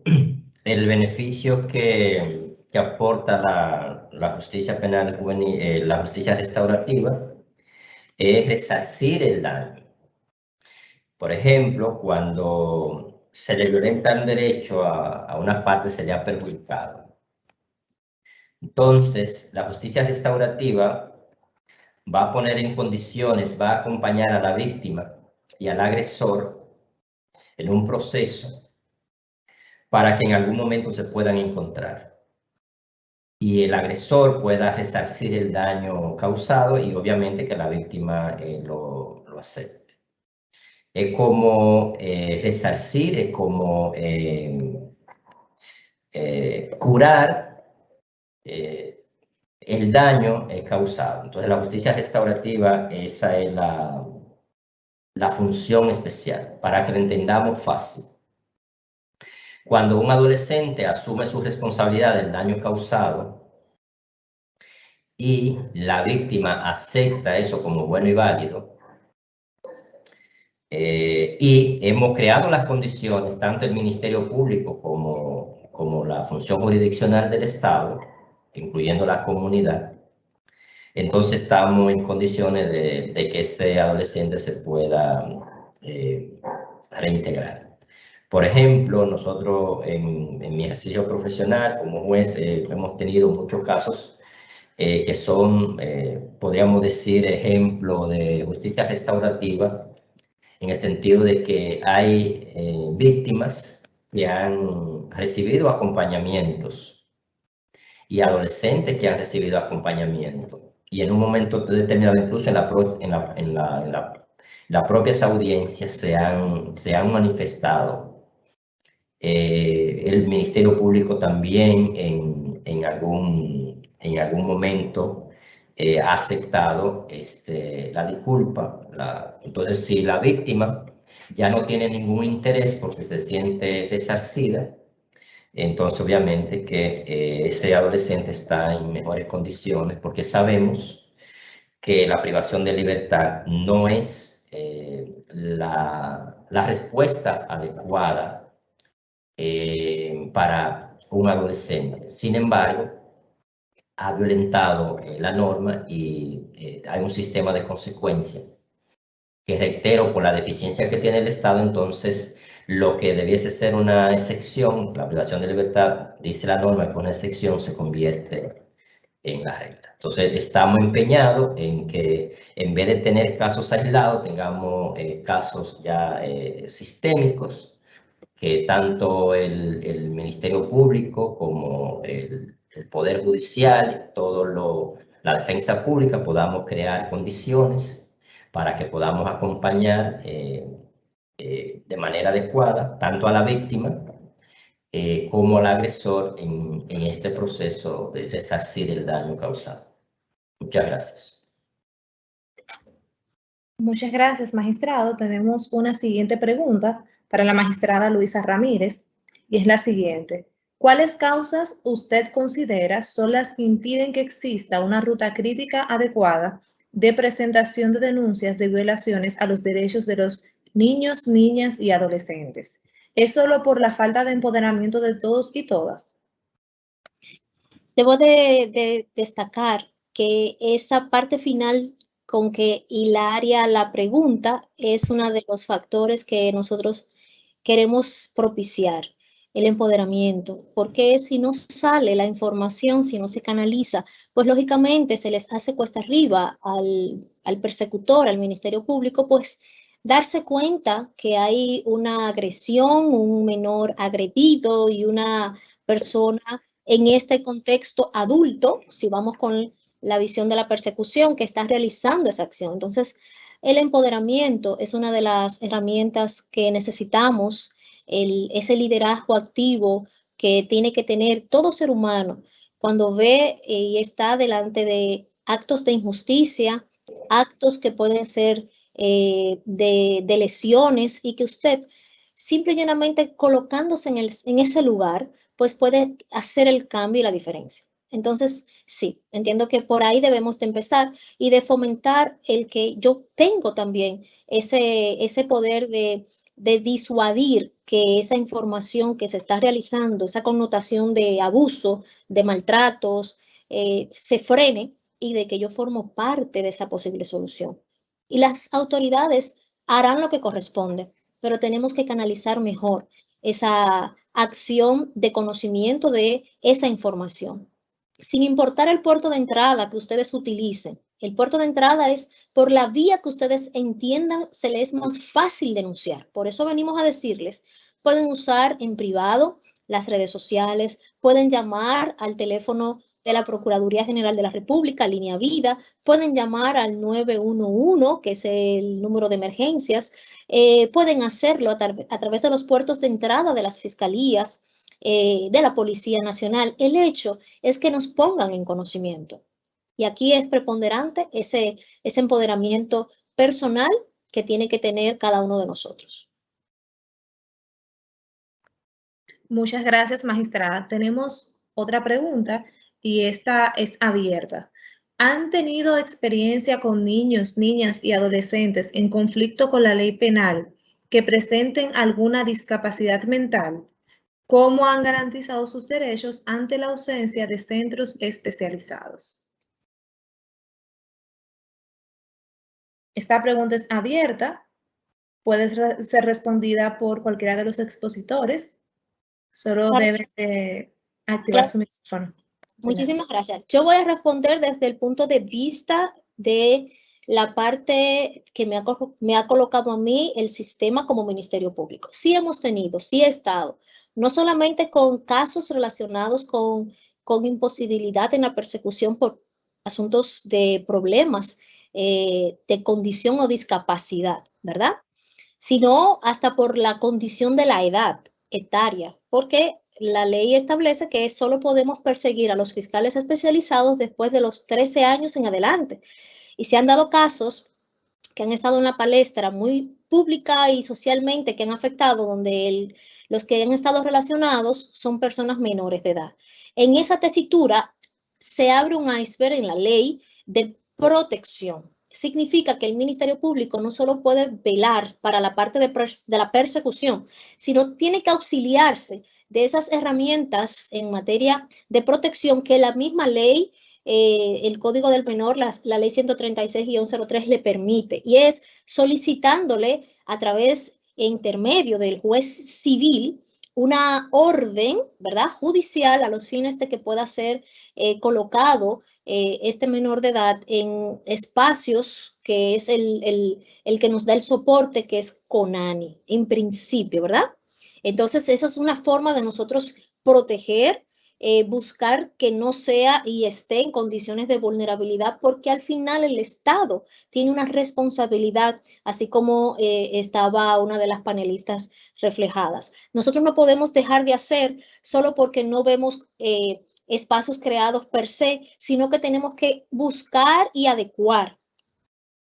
Speaker 3: beneficio que aporta la justicia penal juvenil, la justicia restaurativa, es resarcir el daño. Por ejemplo, cuando se le violenta el derecho a una parte, se le ha perjudicado. Entonces, la justicia restaurativa va a poner en condiciones, va a acompañar a la víctima y al agresor en un proceso para que en algún momento se puedan encontrar y el agresor pueda resarcir el daño causado y obviamente que la víctima lo acepte. Es como resarcir, es como curar el daño causado. Entonces la justicia restaurativa, esa es la función especial, para que lo entendamos fácil. Cuando un adolescente asume su responsabilidad del daño causado y la víctima acepta eso como bueno y válido, y hemos creado las condiciones, tanto el Ministerio Público como la función jurisdiccional del Estado, incluyendo la comunidad, entonces estamos en condiciones de que ese adolescente se pueda reintegrar. Por ejemplo, nosotros en mi ejercicio profesional como juez hemos tenido muchos casos que son, podríamos decir, ejemplo de justicia restaurativa, en el sentido de que hay víctimas que han recibido acompañamientos y adolescentes que han recibido acompañamiento. Y en un momento determinado, incluso en las propias audiencias se han manifestado. El Ministerio Público también en algún momento ha aceptado la disculpa. Entonces, si la víctima ya no tiene ningún interés porque se siente resarcida, entonces obviamente que ese adolescente está en mejores condiciones, porque sabemos que la privación de libertad no es la respuesta adecuada para un adolescente. Sin embargo, ha violentado la norma y hay un sistema de consecuencia que, reitero, por la deficiencia que tiene el Estado, entonces lo que debiese ser una excepción, la privación de libertad, dice la norma que una excepción se convierte en la regla. Entonces estamos empeñados en que en vez de tener casos aislados, tengamos casos ya sistémicos, que tanto el Ministerio Público como el Poder Judicial, la defensa pública, podamos crear condiciones para que podamos acompañar de manera adecuada tanto a la víctima como al agresor en este proceso de resarcir el daño causado. Muchas gracias.
Speaker 6: Muchas gracias, magistrado. Tenemos una siguiente pregunta para la magistrada Luisa Ramírez, y es la siguiente. ¿Cuáles causas usted considera son las que impiden que exista una ruta crítica adecuada de presentación de denuncias de violaciones a los derechos de los niños, niñas y adolescentes? ¿Es solo por la falta de empoderamiento de todos y todas?
Speaker 4: Debo de destacar que esa parte final con que hilaria la pregunta es uno de los factores que nosotros queremos propiciar, el empoderamiento, porque si no sale la información, si no se canaliza, pues lógicamente se les hace cuesta arriba al persecutor, al Ministerio Público, pues darse cuenta que hay una agresión, un menor agredido y una persona en este contexto adulto, si vamos con la visión de la persecución, que está realizando esa acción. Entonces, el empoderamiento es una de las herramientas que necesitamos, ese liderazgo activo que tiene que tener todo ser humano cuando ve y está delante de actos de injusticia, actos que pueden ser de lesiones, y que usted simple y llanamente colocándose en ese lugar, pues puede hacer el cambio y la diferencia. Entonces, sí, entiendo que por ahí debemos de empezar y de fomentar el que yo tengo también ese poder de disuadir que esa información que se está realizando, esa connotación de abuso, de maltratos, se frene, y de que yo formo parte de esa posible solución. Y las autoridades harán lo que corresponde, pero tenemos que canalizar mejor esa acción de conocimiento de esa información. Sin importar el puerto de entrada que ustedes utilicen, el puerto de entrada es por la vía que ustedes entiendan, se les es más fácil denunciar. Por eso venimos a decirles, pueden usar en privado las redes sociales, pueden llamar al teléfono de la Procuraduría General de la República, Línea Vida, pueden llamar al 911, que es el número de emergencias, pueden hacerlo a través de los puertos de entrada de las fiscalías, de la Policía Nacional. El hecho es que nos pongan en conocimiento. Y aquí es preponderante ese empoderamiento personal que tiene que tener cada uno de nosotros.
Speaker 6: Muchas gracias, magistrada. Tenemos otra pregunta y esta es abierta. ¿Han tenido experiencia con niños, niñas y adolescentes en conflicto con la ley penal que presenten alguna discapacidad mental? ¿Cómo han garantizado sus derechos ante la ausencia de centros especializados? Esta pregunta es abierta, puede ser respondida por cualquiera de los expositores, solo deben de activar su micrófono.
Speaker 4: Muchísimas gracias. Yo voy a responder desde el punto de vista de la parte que me ha colocado a mí el sistema como Ministerio Público. Sí hemos tenido, sí he estado, no solamente con casos relacionados con imposibilidad en la persecución por asuntos de problemas de condición o discapacidad, ¿verdad? Sino hasta por la condición de la edad etaria, porque la ley establece que solo podemos perseguir a los fiscales especializados después de los 13 años en adelante. Y se han dado casos que han estado en la palestra muy pública y socialmente, que han afectado, donde los que han estado relacionados son personas menores de edad. En esa tesitura se abre un iceberg en la ley de protección. Significa que el Ministerio Público no solo puede velar para la parte de la persecución, sino tiene que auxiliarse de esas herramientas en materia de protección que la misma ley, el Código del Menor, la ley 136-03 le permite, y es solicitándole a través e intermedio del juez civil una orden, ¿verdad?, judicial, a los fines de que pueda ser colocado este menor de edad en espacios que es el que nos da el soporte, que es CONANI, en principio, ¿verdad? Entonces, eso es una forma de nosotros proteger, buscar que no sea y esté en condiciones de vulnerabilidad, porque al final el Estado tiene una responsabilidad, así como estaba una de las panelistas reflejadas. Nosotros no podemos dejar de hacer solo porque no vemos espacios creados per se, sino que tenemos que buscar y adecuar,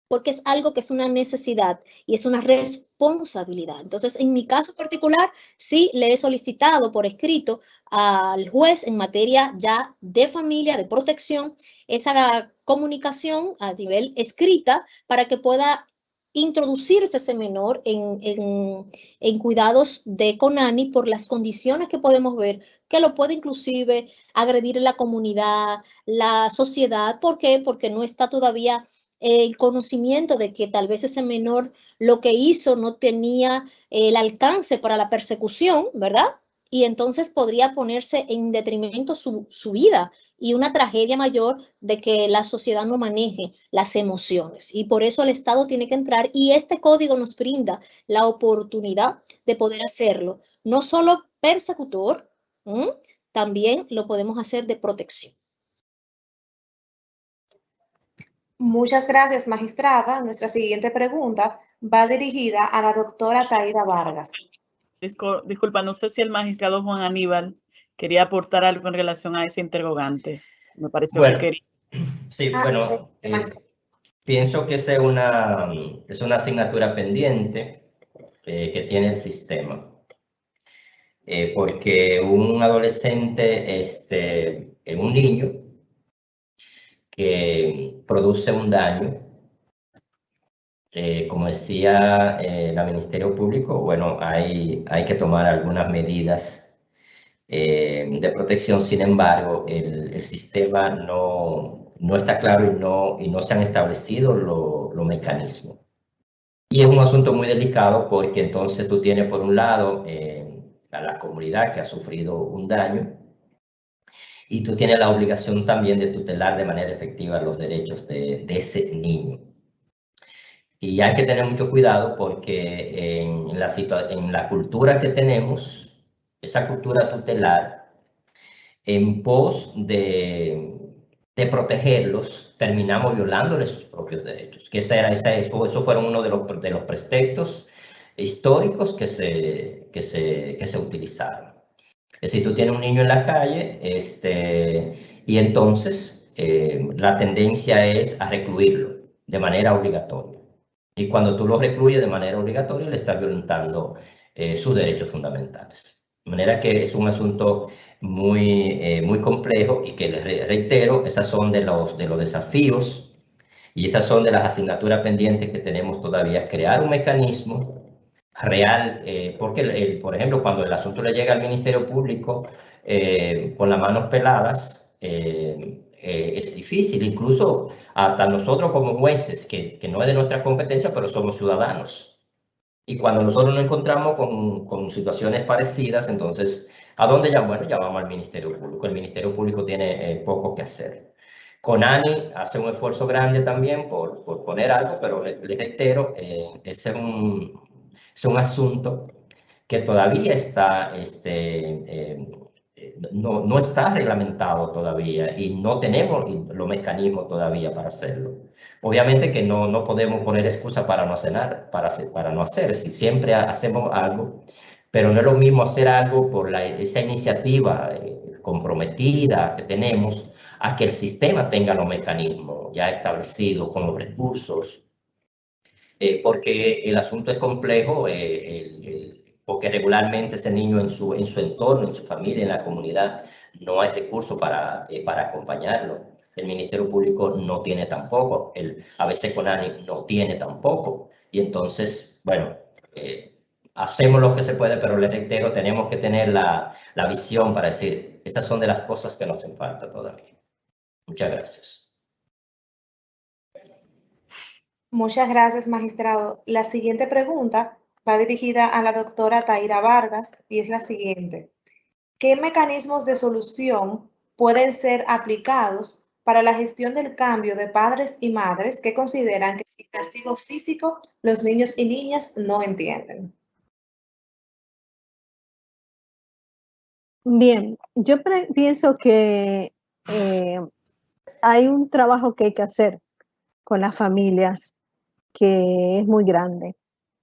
Speaker 4: porque es algo que es una necesidad y es una responsabilidad. Entonces, en mi caso particular, sí le he solicitado por escrito al juez en materia ya de familia, de protección, esa comunicación a nivel escrita para que pueda introducirse ese menor en cuidados de CONANI por las condiciones que podemos ver, que lo puede inclusive agredir en la comunidad, la sociedad. ¿Por qué? Porque no está todavía el conocimiento de que tal vez ese menor lo que hizo no tenía el alcance para la persecución, ¿verdad? Y entonces podría ponerse en detrimento su vida y una tragedia mayor de que la sociedad no maneje las emociones. Y por eso el Estado tiene que entrar y este código nos brinda la oportunidad de poder hacerlo. No solo persecutor, también lo podemos hacer de protección.
Speaker 6: Muchas gracias, magistrada. Nuestra siguiente pregunta va dirigida a la doctora Taira Vargas.
Speaker 1: Disculpa, no sé si el magistrado Juan Aníbal quería aportar algo en relación a ese interrogante. Me pareció que quería.
Speaker 3: Sí, bueno, pienso que es una asignatura pendiente que tiene el sistema. Porque un adolescente, un niño que produce un daño, como decía el Ministerio Público, bueno, hay que tomar algunas medidas de protección. Sin embargo, el sistema no está claro y no se han establecido los mecanismos. Y es un asunto muy delicado porque entonces tú tienes por un lado a la comunidad que ha sufrido un daño, y tú tienes la obligación también de tutelar de manera efectiva los derechos de ese niño. Y hay que tener mucho cuidado porque en la cultura que tenemos, esa cultura tutelar, en pos de protegerlos, terminamos violándoles sus propios derechos. Que eso fueron uno de los preceptos históricos que se utilizaron. Es decir, tú tienes un niño en la calle y entonces la tendencia es a recluirlo de manera obligatoria. Y cuando tú lo recluyes de manera obligatoria, le estás violentando sus derechos fundamentales. De manera que es un asunto muy complejo y que, les reitero, esas son de los desafíos y esas son de las asignaturas pendientes que tenemos todavía, crear un mecanismo real, porque, por ejemplo, cuando el asunto le llega al Ministerio Público con las manos peladas, es difícil, incluso hasta nosotros como jueces, que no es de nuestra competencia, pero somos ciudadanos. Y cuando nosotros nos encontramos con situaciones parecidas, entonces, ¿a dónde llamamos? Bueno, llamamos al Ministerio Público. El Ministerio Público tiene poco que hacer. CONANI hace un esfuerzo grande también por poner algo, pero les reitero, es un asunto que todavía está, no está reglamentado todavía y no tenemos los mecanismos todavía para hacerlo. Obviamente que no podemos poner excusa para no hacer nada, para no hacer, si siempre hacemos algo, pero no es lo mismo hacer algo por esa iniciativa comprometida que tenemos, a que el sistema tenga los mecanismos ya establecidos con los recursos, porque el asunto es complejo, porque regularmente ese niño en su entorno, en su familia, en la comunidad, no hay recursos para acompañarlo. El Ministerio Público no tiene tampoco, a veces CONANI no tiene tampoco. Y entonces, bueno, hacemos lo que se puede, pero les reitero, tenemos que tener la visión para decir, esas son de las cosas que nos hacen falta todavía. Muchas gracias.
Speaker 6: Muchas gracias, magistrado. La siguiente pregunta va dirigida a la doctora Taira Vargas y es la siguiente. ¿Qué mecanismos de solución pueden ser aplicados para la gestión del cambio de padres y madres que consideran que sin castigo físico los niños y niñas no entienden?
Speaker 5: Bien, yo pienso que hay un trabajo que hay que hacer con las familias que es muy grande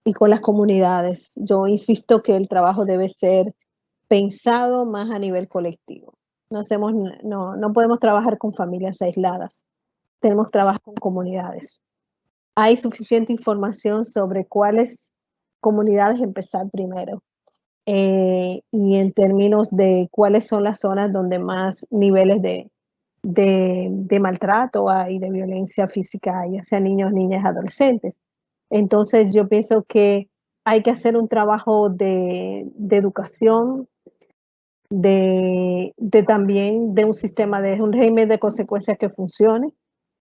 Speaker 5: y con las comunidades. Yo insisto que el trabajo debe ser pensado más a nivel colectivo. No podemos trabajar con familias aisladas, tenemos que trabajar con comunidades. Hay suficiente información sobre cuáles comunidades empezar primero. Y en términos de cuáles son las zonas donde más niveles de maltrato hay, de violencia física hay, ya sea niños, niñas, adolescentes. Entonces yo pienso que hay que hacer un trabajo de educación, también de un sistema, de un régimen de consecuencias que funcione,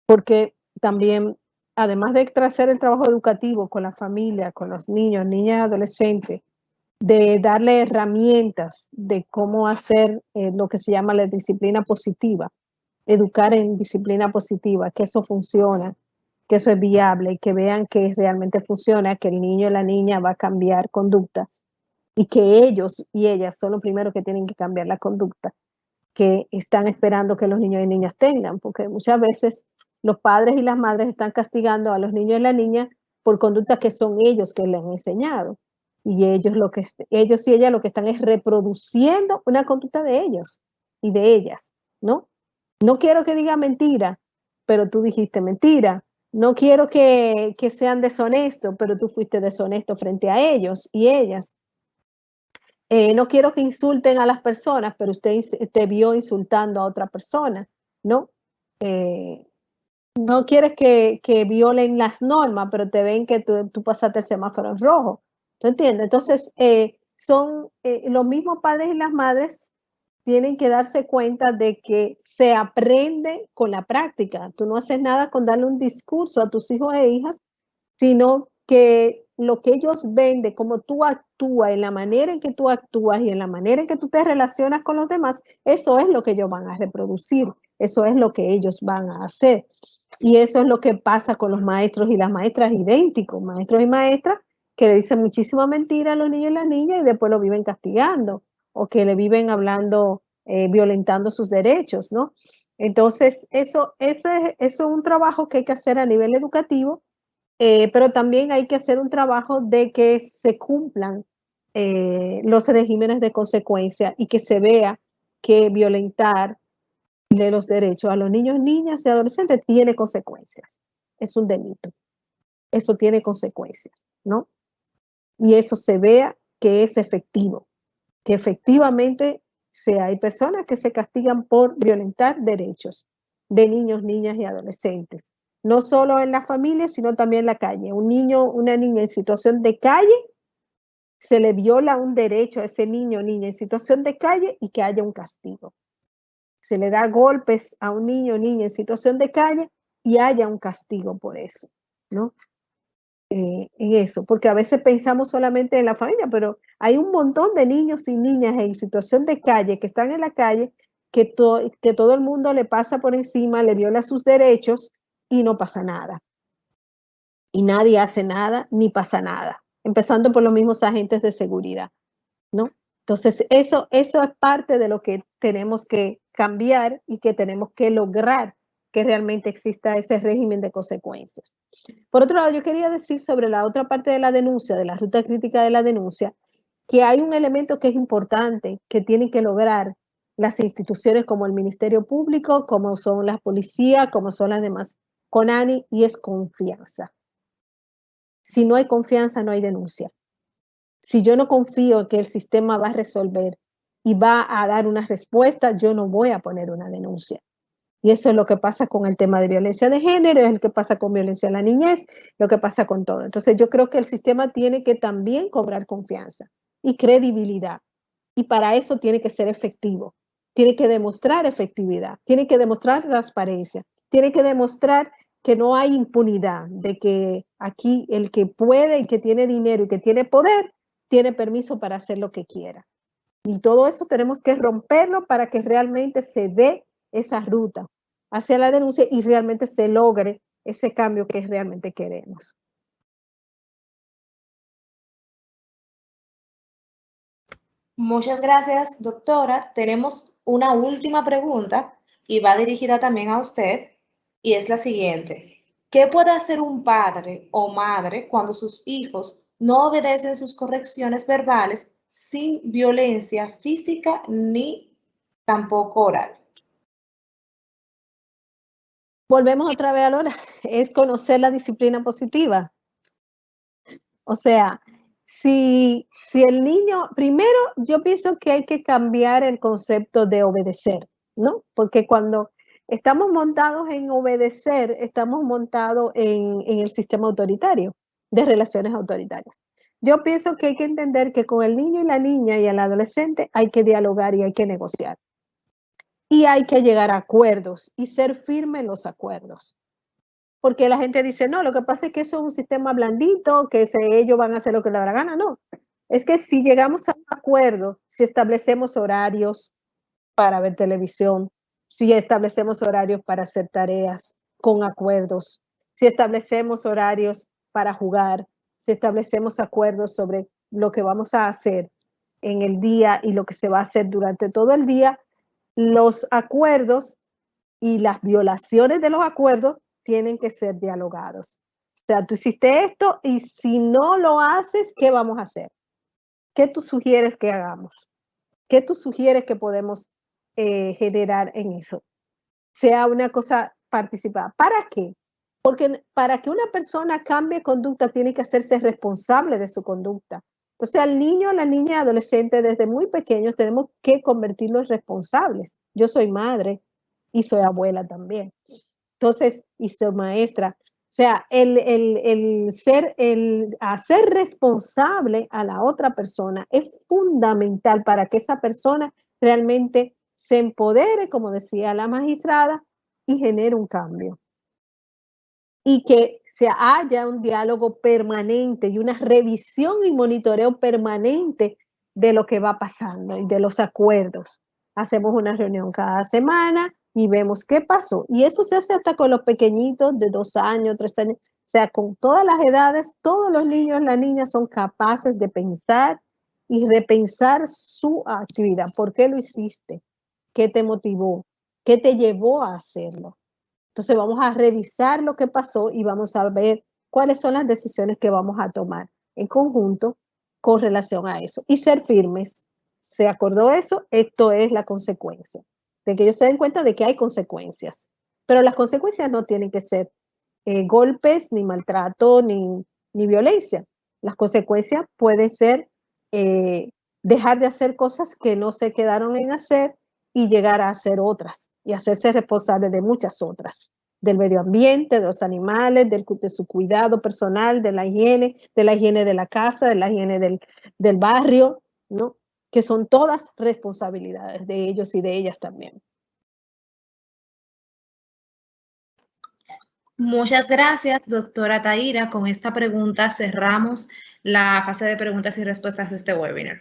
Speaker 5: porque también, además de hacer el trabajo educativo con la familia, con los niños, niñas, adolescentes, de darle herramientas de cómo hacer lo que se llama la disciplina positiva, educar en disciplina positiva, que eso funciona, que eso es viable, que vean que realmente funciona, que el niño o la niña va a cambiar conductas y que ellos y ellas son los primeros que tienen que cambiar la conducta que están esperando que los niños y niñas tengan, porque muchas veces los padres y las madres están castigando a los niños y la niña por conductas que son ellos que les han enseñado. Y ellos y ellas lo que están es reproduciendo una conducta de ellos y de ellas, ¿no? No quiero que diga mentira, pero tú dijiste mentira. No quiero que sean deshonestos, pero tú fuiste deshonesto frente a ellos y ellas. No quiero que insulten a las personas, pero usted te vio insultando a otra persona, ¿no? No quieres que violen las normas, pero te ven que tú pasaste el semáforo en rojo. ¿Tú entiendes? Entonces, son los mismos padres y las madres tienen que darse cuenta de que se aprende con la práctica. Tú no haces nada con darle un discurso a tus hijos e hijas, sino que lo que ellos ven de cómo tú actúas, en la manera en que tú actúas y en la manera en que tú te relacionas con los demás, eso es lo que ellos van a reproducir, eso es lo que ellos van a hacer. Y eso es lo que pasa con los maestros y las maestras idénticos, maestros y maestras que le dicen muchísima mentira a los niños y las niñas y después lo viven castigando o que le viven hablando, violentando sus derechos, ¿no? Entonces, eso es un trabajo que hay que hacer a nivel educativo, pero también hay que hacer un trabajo de que se cumplan los regímenes de consecuencia y que se vea que violentar de los derechos a los niños, niñas y adolescentes tiene consecuencias. Es un delito. Eso tiene consecuencias, ¿no? Y eso se vea que es efectivo, que efectivamente hay personas que se castigan por violentar derechos de niños, niñas y adolescentes. No solo en la familia, sino también en la calle. Un niño, una niña en situación de calle, se le viola un derecho a ese niño o niña en situación de calle y que haya un castigo. Se le da golpes a un niño o niña en situación de calle y haya un castigo por eso, ¿no? En eso, porque a veces pensamos solamente en la familia, pero hay un montón de niños y niñas en situación de calle que están en la calle, que todo el mundo le pasa por encima, le viola sus derechos y no pasa nada. Y nadie hace nada, ni pasa nada, empezando por los mismos agentes de seguridad, ¿no? Entonces, eso es parte de lo que tenemos que cambiar y que tenemos que lograr que realmente exista ese régimen de consecuencias. Por otro lado, yo quería decir sobre la otra parte de la denuncia, de la ruta crítica de la denuncia, que hay un elemento que es importante, que tienen que lograr las instituciones como el Ministerio Público, como son las policías, como son las demás CONANI, y es confianza. Si no hay confianza, no hay denuncia. Si yo no confío en que el sistema va a resolver y va a dar una respuesta, yo no voy a poner una denuncia. Y eso es lo que pasa con el tema de violencia de género, es lo que pasa con violencia a la niñez, lo que pasa con todo. Entonces yo creo que el sistema tiene que también cobrar confianza y credibilidad. Y para eso tiene que ser efectivo. Tiene que demostrar efectividad, tiene que demostrar transparencia, tiene que demostrar que no hay impunidad, de que aquí el que puede y que tiene dinero y que tiene poder, tiene permiso para hacer lo que quiera. Y todo eso tenemos que romperlo para que realmente se dé esa ruta hacia la denuncia y realmente se logre ese cambio que realmente queremos.
Speaker 6: Muchas gracias, doctora. Tenemos una última pregunta y va dirigida también a usted, y es la siguiente. ¿Qué puede hacer un padre o madre cuando sus hijos no obedecen sus correcciones verbales sin violencia física ni tampoco oral?
Speaker 5: Volvemos otra vez a Lola, es conocer la disciplina positiva. O sea, si el niño, primero yo pienso que hay que cambiar el concepto de obedecer, ¿no? Porque cuando estamos montados en obedecer, estamos montados en el sistema autoritario, de relaciones autoritarias. Yo pienso que hay que entender que con el niño y la niña y el adolescente hay que dialogar y hay que negociar. Y hay que llegar a acuerdos y ser firme en los acuerdos. Porque la gente dice, no, lo que pasa es que eso es un sistema blandito, que ellos van a hacer lo que les da la gana. No, es que si llegamos a un acuerdo, si establecemos horarios para ver televisión, si establecemos horarios para hacer tareas con acuerdos, si establecemos horarios para jugar, si establecemos acuerdos sobre lo que vamos a hacer en el día y lo que se va a hacer durante todo el día, los acuerdos y las violaciones de los acuerdos tienen que ser dialogados. O sea, tú hiciste esto y si no lo haces, ¿qué vamos a hacer? ¿Qué tú sugieres que hagamos? ¿Qué tú sugieres que podemos generar en eso? Sea una cosa participada. ¿Para qué? Porque para que una persona cambie conducta tiene que hacerse responsable de su conducta. Entonces al niño, la niña y adolescente desde muy pequeños tenemos que convertirlos en responsables. Yo soy madre y soy abuela también. Entonces, y soy maestra. O sea, el hacer responsable a la otra persona es fundamental para que esa persona realmente se empodere, como decía la magistrada, y genere un cambio. Y que haya un diálogo permanente y una revisión y monitoreo permanente de lo que va pasando y de los acuerdos. Hacemos una reunión cada semana y vemos qué pasó. Y eso se hace hasta con los pequeñitos de 2 años, 3 años. O sea, con todas las edades, todos los niños y las niñas son capaces de pensar y repensar su actividad. ¿Por qué lo hiciste? ¿Qué te motivó? ¿Qué te llevó a hacerlo? Entonces vamos a revisar lo que pasó y vamos a ver cuáles son las decisiones que vamos a tomar en conjunto con relación a eso. Y ser firmes. ¿Se acordó eso? Esto es la consecuencia. De que ellos se den cuenta de que hay consecuencias. Pero las consecuencias no tienen que ser golpes, ni maltrato, ni violencia. Las consecuencias pueden ser dejar de hacer cosas que no se quedaron en hacer y llegar a hacer otras y hacerse responsable de muchas otras, del medio ambiente, de los animales, de su cuidado personal, de la higiene de la casa, de la higiene del barrio, ¿no? Que son todas responsabilidades de ellos y de ellas también.
Speaker 6: Muchas gracias, doctora Taira. Con esta pregunta cerramos la fase de preguntas y respuestas de este webinar.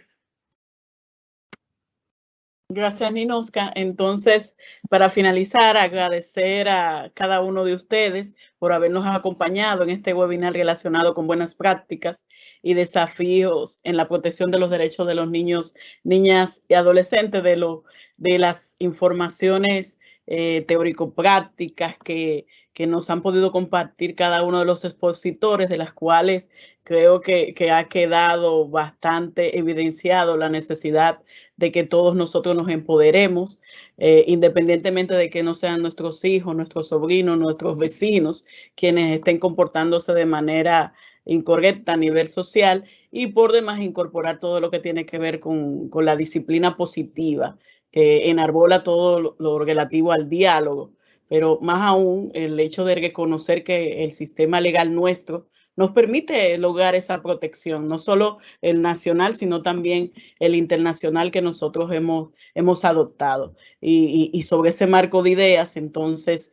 Speaker 1: Gracias, Ninoska. Entonces, para finalizar, agradecer a cada uno de ustedes por habernos acompañado en este webinar relacionado con buenas prácticas y desafíos en la protección de los derechos de los niños, niñas y adolescentes, de las informaciones teórico-prácticas que nos han podido compartir cada uno de los expositores, de las cuales creo que ha quedado bastante evidenciado la necesidad de que todos nosotros nos empoderemos, independientemente de que no sean nuestros hijos, nuestros sobrinos, nuestros vecinos, quienes estén comportándose de manera incorrecta a nivel social, y por demás incorporar todo lo que tiene que ver con la disciplina positiva, que enarbola todo lo relativo al diálogo, pero más aún el hecho de reconocer que el sistema legal nuestro nos permite lograr esa protección, no solo el nacional, sino también el internacional que nosotros hemos adoptado. Y sobre ese marco de ideas, entonces,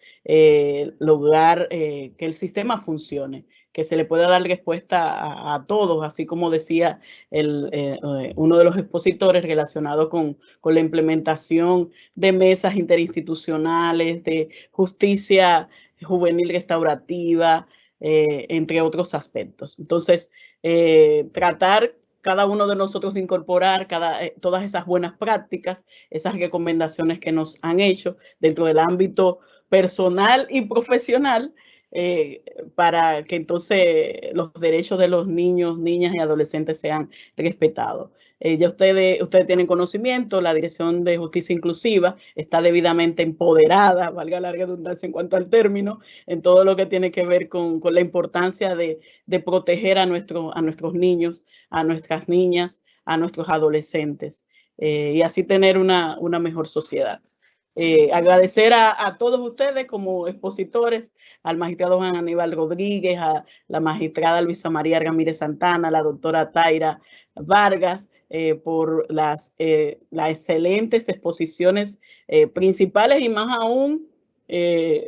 Speaker 1: lograr que el sistema funcione, que se le pueda dar respuesta a todos, así como decía uno de los expositores relacionado con la implementación de mesas interinstitucionales, de justicia juvenil restaurativa, entre otros aspectos. Entonces, tratar cada uno de nosotros incorporar todas esas buenas prácticas, esas recomendaciones que nos han hecho dentro del ámbito personal y profesional, para que entonces los derechos de los niños, niñas y adolescentes sean respetados. Ya ustedes tienen conocimiento, la Dirección de Justicia Inclusiva está debidamente empoderada, valga la redundancia en cuanto al término, en todo lo que tiene que ver con la importancia de proteger a nuestros niños, a nuestras niñas, a nuestros adolescentes, y así tener una mejor sociedad. Agradecer a todos ustedes como expositores, al magistrado Juan Aníbal Rodríguez, a la magistrada Luisa María Ramírez Santana, a la doctora Taira Vargas, por las excelentes exposiciones principales y más aún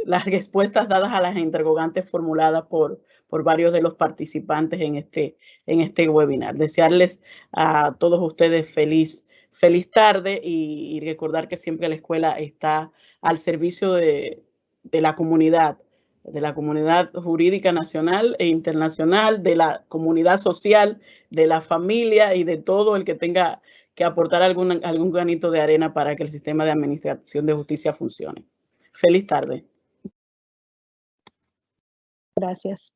Speaker 1: las respuestas dadas a las interrogantes formuladas por varios de los participantes en este webinar. Desearles a todos ustedes feliz tarde y recordar que siempre la escuela está al servicio de la comunidad jurídica nacional e internacional, de la comunidad social, de la familia y de todo el que tenga que aportar algún granito de arena para que el sistema de administración de justicia funcione. Feliz tarde.
Speaker 5: Gracias.